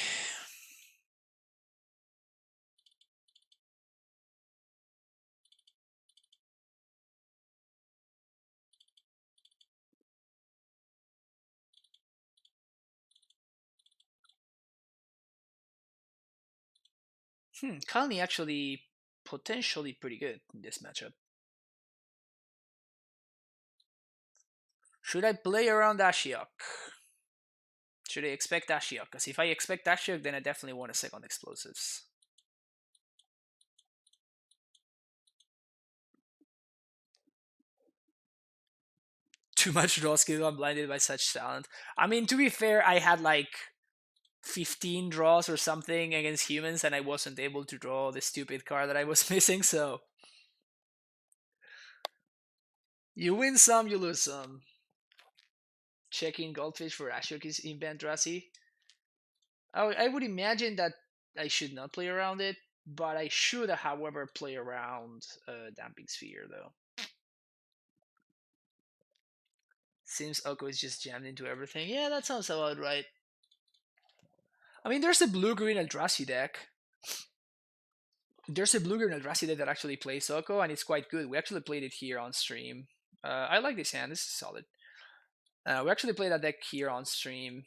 Kalni actually potentially pretty good in this matchup. Should I play around Ashiok? Should I expect Ashiok? Because if I expect Ashiok, then I definitely want a second explosives. Too much draw skill. I'm blinded by such talent. I mean, to be fair, I had like 15 draws or something against humans, and I wasn't able to draw the stupid card that I was missing. So you win some, you lose some. Checking Goldfish for Ashiok is in Eldrazi. I would imagine that I should not play around it, but I should, however, play around Damping Sphere though. Seems Oko is just jammed into everything. Yeah, that sounds about right. I mean, there's a blue-green Eldrazi deck. There's a blue-green Eldrazi deck that actually plays Oko, and it's quite good. We actually played it here on stream. I like this hand. This is solid. We actually played that deck here on stream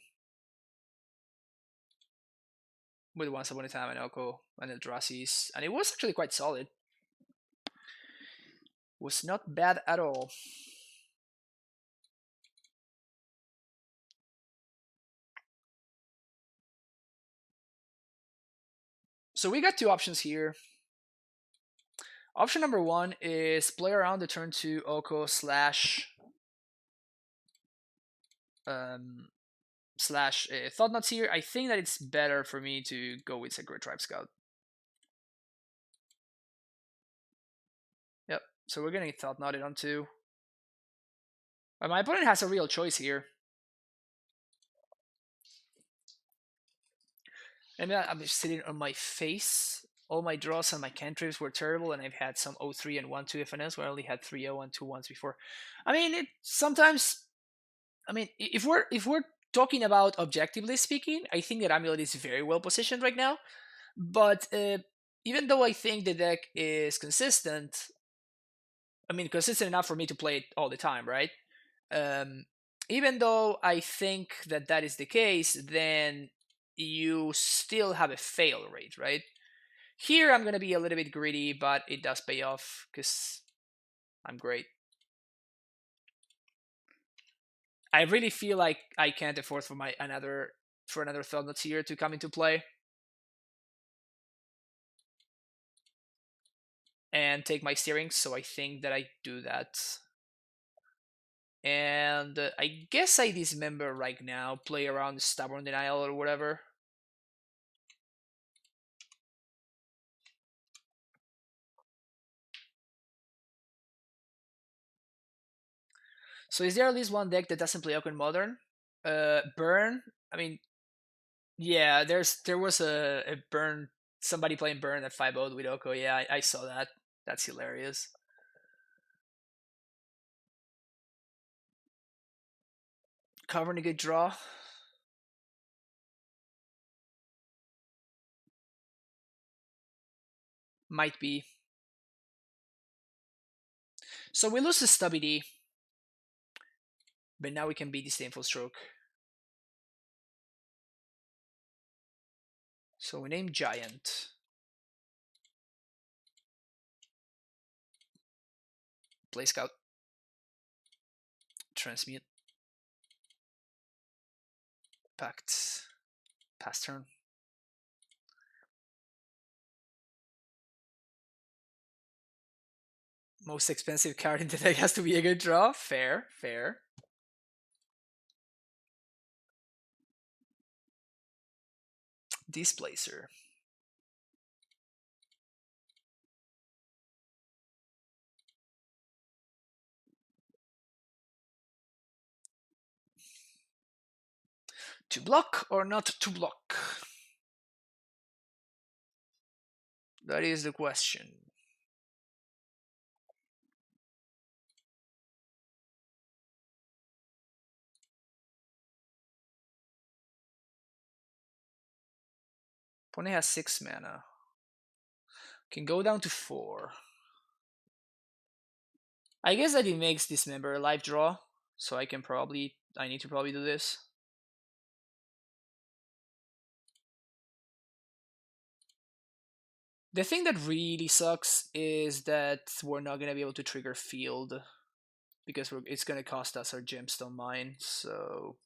with Once Upon a Time and Oko and Eldrazi's, and it was actually quite solid. Was not bad at all. So we got two options here. Option number one is play around the turn 2 Oko slash Thought Knots here. I think that it's better for me to go with Sacred Tribe Scout. Yep. So we're getting Thought Knotted on 2. My opponent has a real choice here. And I'm just sitting on my face. All my draws and my cantrips were terrible, and I've had some 0-3 and 1-2 FNS where I only had 3-0 and 2-1s before. I mean, it sometimes. I mean, if we're talking about objectively speaking, I think that Amulet is very well positioned right now. But even though I think the deck is consistent, I mean, consistent enough for me to play it all the time, right? Um, Even though I think that that is the case, then you still have a fail rate, right? Here, I'm going to be a little bit greedy, but it does pay off because I'm great. I really feel like I can't afford for another Thought here to come into play and take my steering. So I think that I do that. And I guess I dismember right now, play around Stubborn Denial or whatever. So is there at least one deck that doesn't play Oaken Modern? Burn. I mean, yeah. There was a Burn. Somebody playing Burn at 5-0 with Oko. Yeah, I saw that. That's hilarious. Covering a good draw. Might be. So we lose the Stubby D, but now we can beat Disdainful Stroke. So we name Giant. Play Scout. Transmute. Pact. Pass turn. Most expensive card in the deck has to be a good draw. Fair, fair. Displacer. To block or not to block? That is the question. Opponent has 6 mana. Can go down to 4. I guess that it makes Dismember a live draw, so I need to probably do this. The thing that really sucks is that we're not gonna be able to trigger Field because it's gonna cost us our Gemstone Mine, so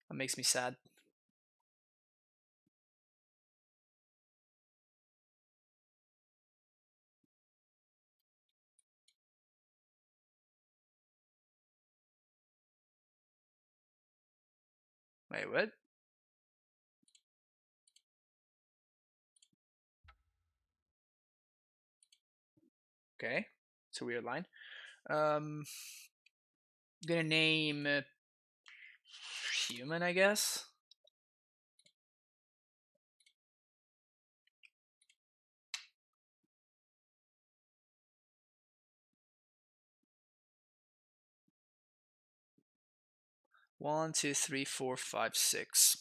that makes me sad. Wait, what? Okay, it's a weird line. Gonna name Human, I guess. One, two, three, four, five, six.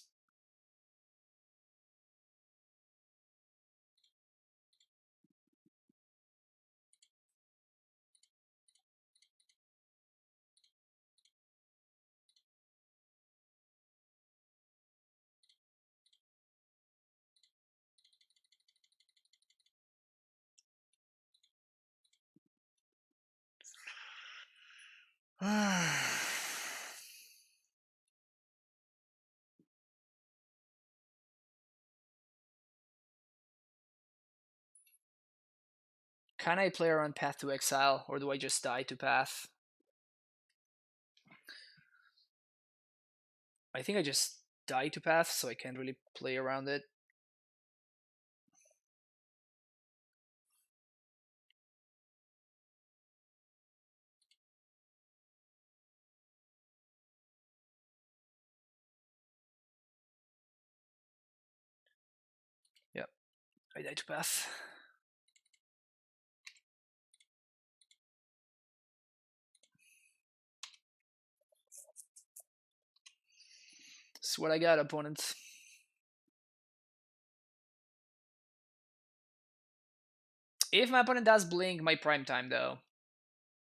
Can I play around Path to Exile, or do I just die to Path? I think I just die to Path, so I can't really play around it. Yep, I die to Path. That's what I got, opponents. If my opponent does blink my prime time, though,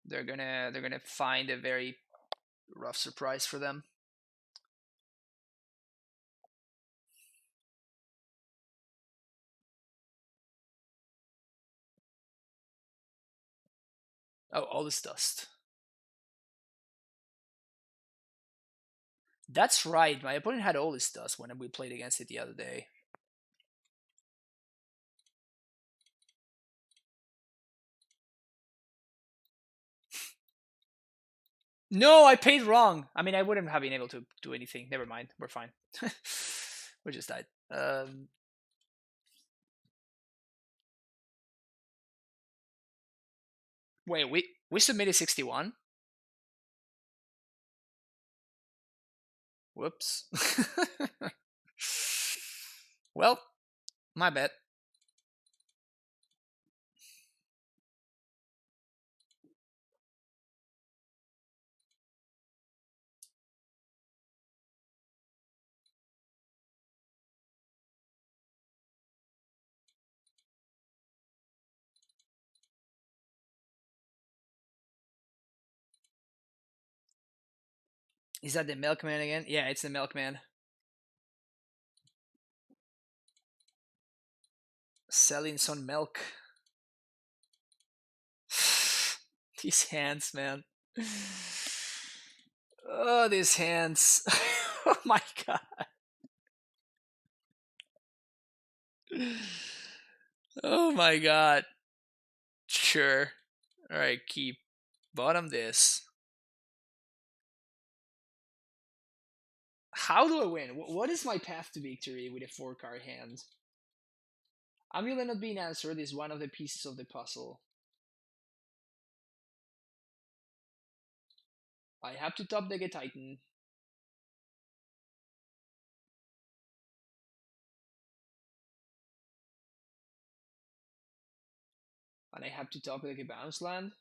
they're gonna find a very rough surprise for them. Oh, all this dust. That's right. My opponent had all this dust when we played against it the other day. No, I paid wrong. I mean, I wouldn't have been able to do anything. Never mind. We're fine. We just died. Wait, we submitted 61? Whoops. Well, my bad. Is that the milkman again? Yeah, it's the milkman. Selling some milk. These hands, man. Oh, these hands. Oh my god. Oh my god. Sure. Alright, keep. Bottom this. How do I win? What is my path to victory with a 4-card hand? Amulet not being answered is one of the pieces of the puzzle. I have to top deck a Titan. And I have to top deck a bounce land.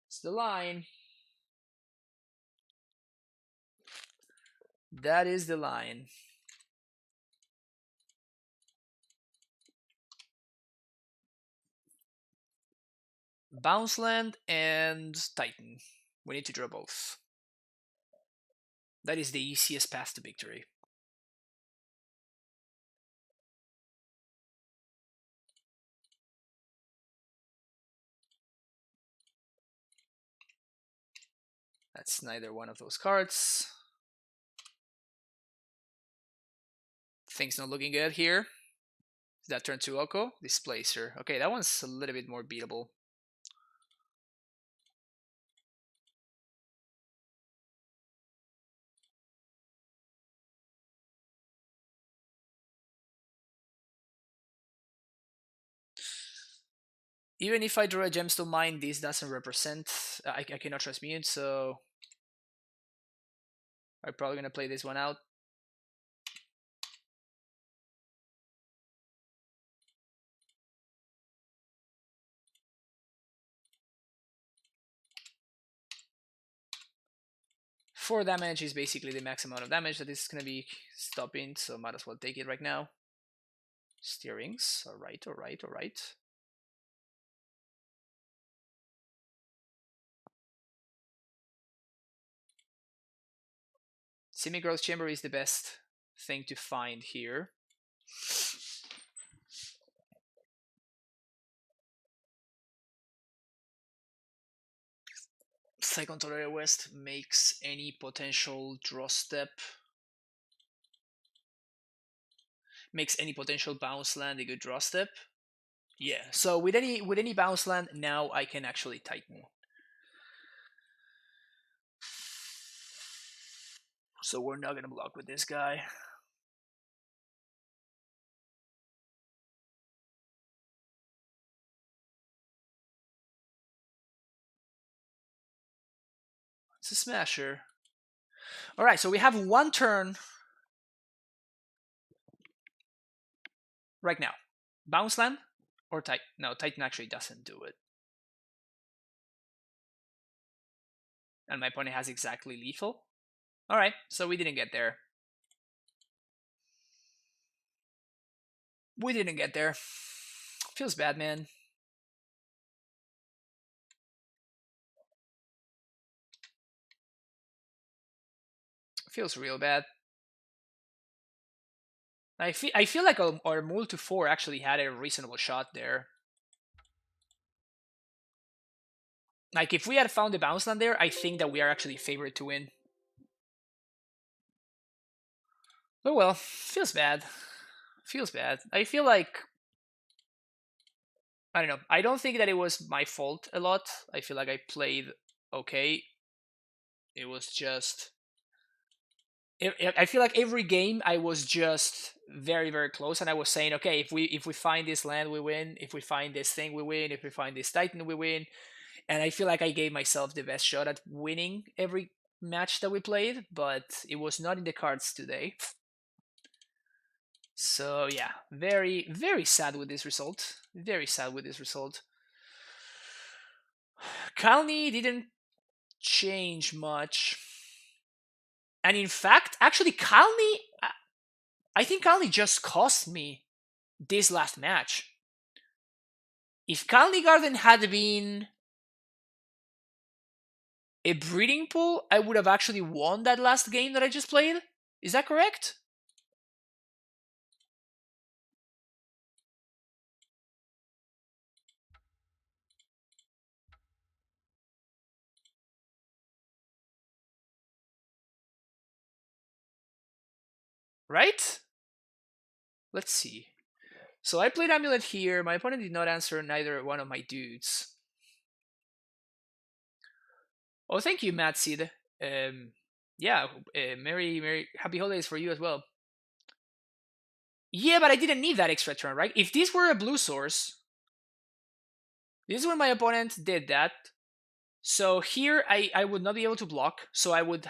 It's the line. That is the line. Bounce land and Titan. We need to draw both. That is the easiest path to victory. That's neither one of those cards. Things not looking good here. That turn to Oko. Displacer. Okay, that one's a little bit more beatable. Even if I draw a Gemstone Mine, this doesn't represent... I cannot transmute, so... I'm probably going to play this one out. Four damage is basically the max amount of damage that this is going to be stopping, so might as well take it right now. Steerings. Alright, alright, alright. Semi-growth chamber is the best thing to find here. Second Tolerate West makes any potential draw step, makes any potential bounce land a good draw step. Yeah, so with any bounce land, now I can actually Titan. So we're not gonna block with this guy. It's a smasher. Alright, so we have one turn right now. Bounce land or Titan? No, Titan actually doesn't do it. And my opponent has exactly lethal. Alright, so we didn't get there. We didn't get there. Feels bad, man. Feels real bad. I feel like our move to 4 actually had a reasonable shot there. Like, if we had found the bounce land there, I think that we are actually favored to win. Oh well, feels bad. Feels bad. I feel like... I don't know. I don't think that it was my fault a lot. I feel like I played okay. It was just... I feel like every game I was just very, very close, and I was saying, okay, if we find this land, we win. If we find this thing, we win. If we find this Titan, we win. And I feel like I gave myself the best shot at winning every match that we played, but it was not in the cards today. So yeah, very, very sad with this result. Very sad with this result. Kalni didn't change much. And in fact, actually, Kalni, I think Kalni just cost me this last match. If Kalni Garden had been a breeding pool, I would have actually won that last game that I just played. Is that correct? Right? Let's see. So I played Amulet here. My opponent did not answer neither one of my dudes. Oh, thank you, Matt Sid. Yeah, merry happy holidays for you as well. Yeah, but I didn't need that extra turn, right? If this were a blue source, this is when my opponent did that. So here I would not be able to block. So I would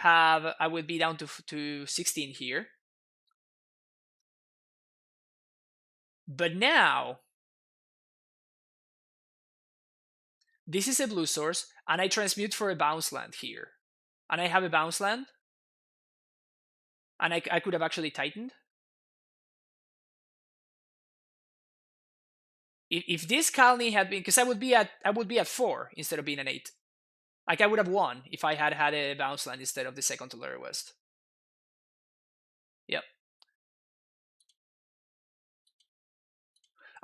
be down to 16 here. But now this is a blue source, and I transmute for a bounce land here, and I have a bounce land, and I could have actually tightened. If this Kalni had been, because I would be at 4 instead of being an 8. Like, I would have won if I had had a bounce land instead of the second Tulare West. Yep.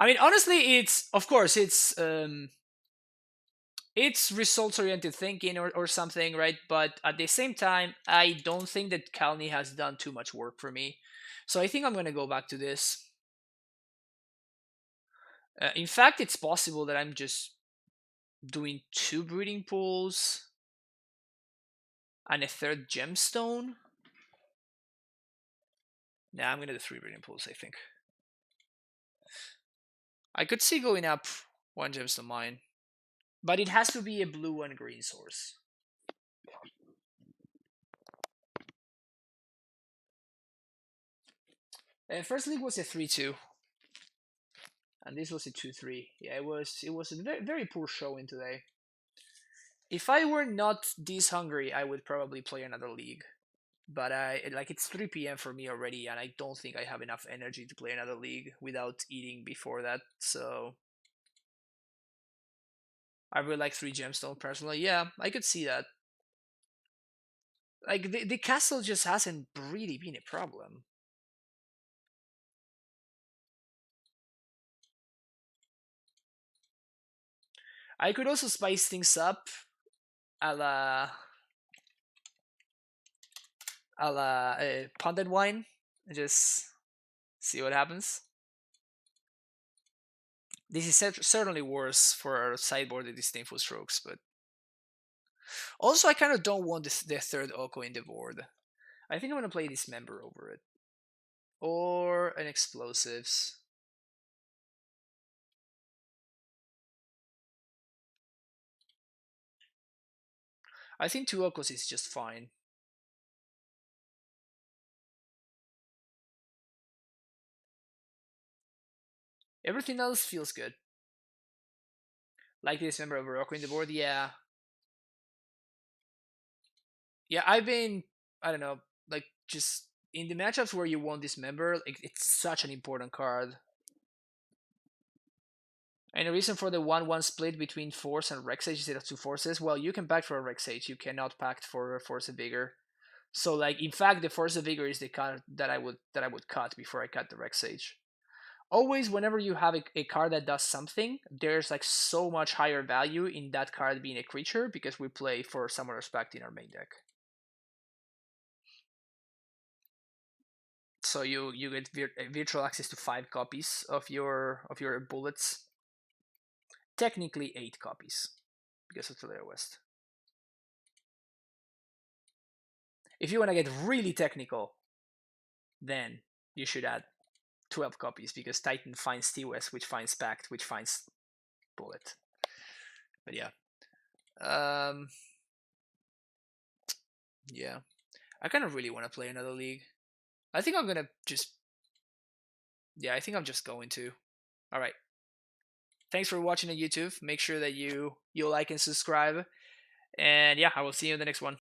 I mean, honestly, it's results oriented thinking or something, right? But at the same time, I don't think that Kalni has done too much work for me. So I think I'm gonna go back to this. In fact, it's possible that I'm just doing 2 breeding pools and a 3rd gemstone. Nah, I'm gonna do 3 breeding pools, I think. I could see going up 1 gemstone mine, but it has to be a blue and green source. First league was a 3-2, and this was a 2-3. Yeah, it was a very, very poor showing today. If I were not this hungry, I would probably play another league. But it's 3 p.m. for me already, and I don't think I have enough energy to play another league without eating before that. So I would like 3 gemstone personally. Yeah, I could see that. Like, the castle just hasn't really been a problem. I could also spice things up a la ponded wine and just see what happens. This is certainly worse for our sideboard the disdainful strokes, but also I kind of don't want the 3rd Oko in the board. I think I'm gonna play Dismember over it, or an explosives. I think 2 Okos is just fine. Everything else feels good. Like Dismember over Oko in the board, yeah. Yeah, I've been, I don't know, like just in the matchups where you won't dismember, like it's such an important card. And the reason for the 1-1 split between Force and Rexage instead of two Forces, well, you can pact for a Rexage, you cannot pact for a Force of Vigor. So, like, in fact, the Force of Vigor is the card that I would cut before I cut the Rexage. Always, whenever you have a card that does something, there's like so much higher value in that card being a creature because we play for Summoner's Pact in our main deck. So you get virtual access to 5 copies of your bullets. Technically 8 copies because of Tolera West. If you want to get really technical, then you should add 12 copies because Titan finds T-West, which finds Pact, which finds Bullet. But yeah. Um, yeah. I kind of really want to play another league. I think I'm going to just. Yeah, I think I'm just going to. All right. Thanks for watching on YouTube. Make sure that you like and subscribe. And yeah, I will see you in the next one.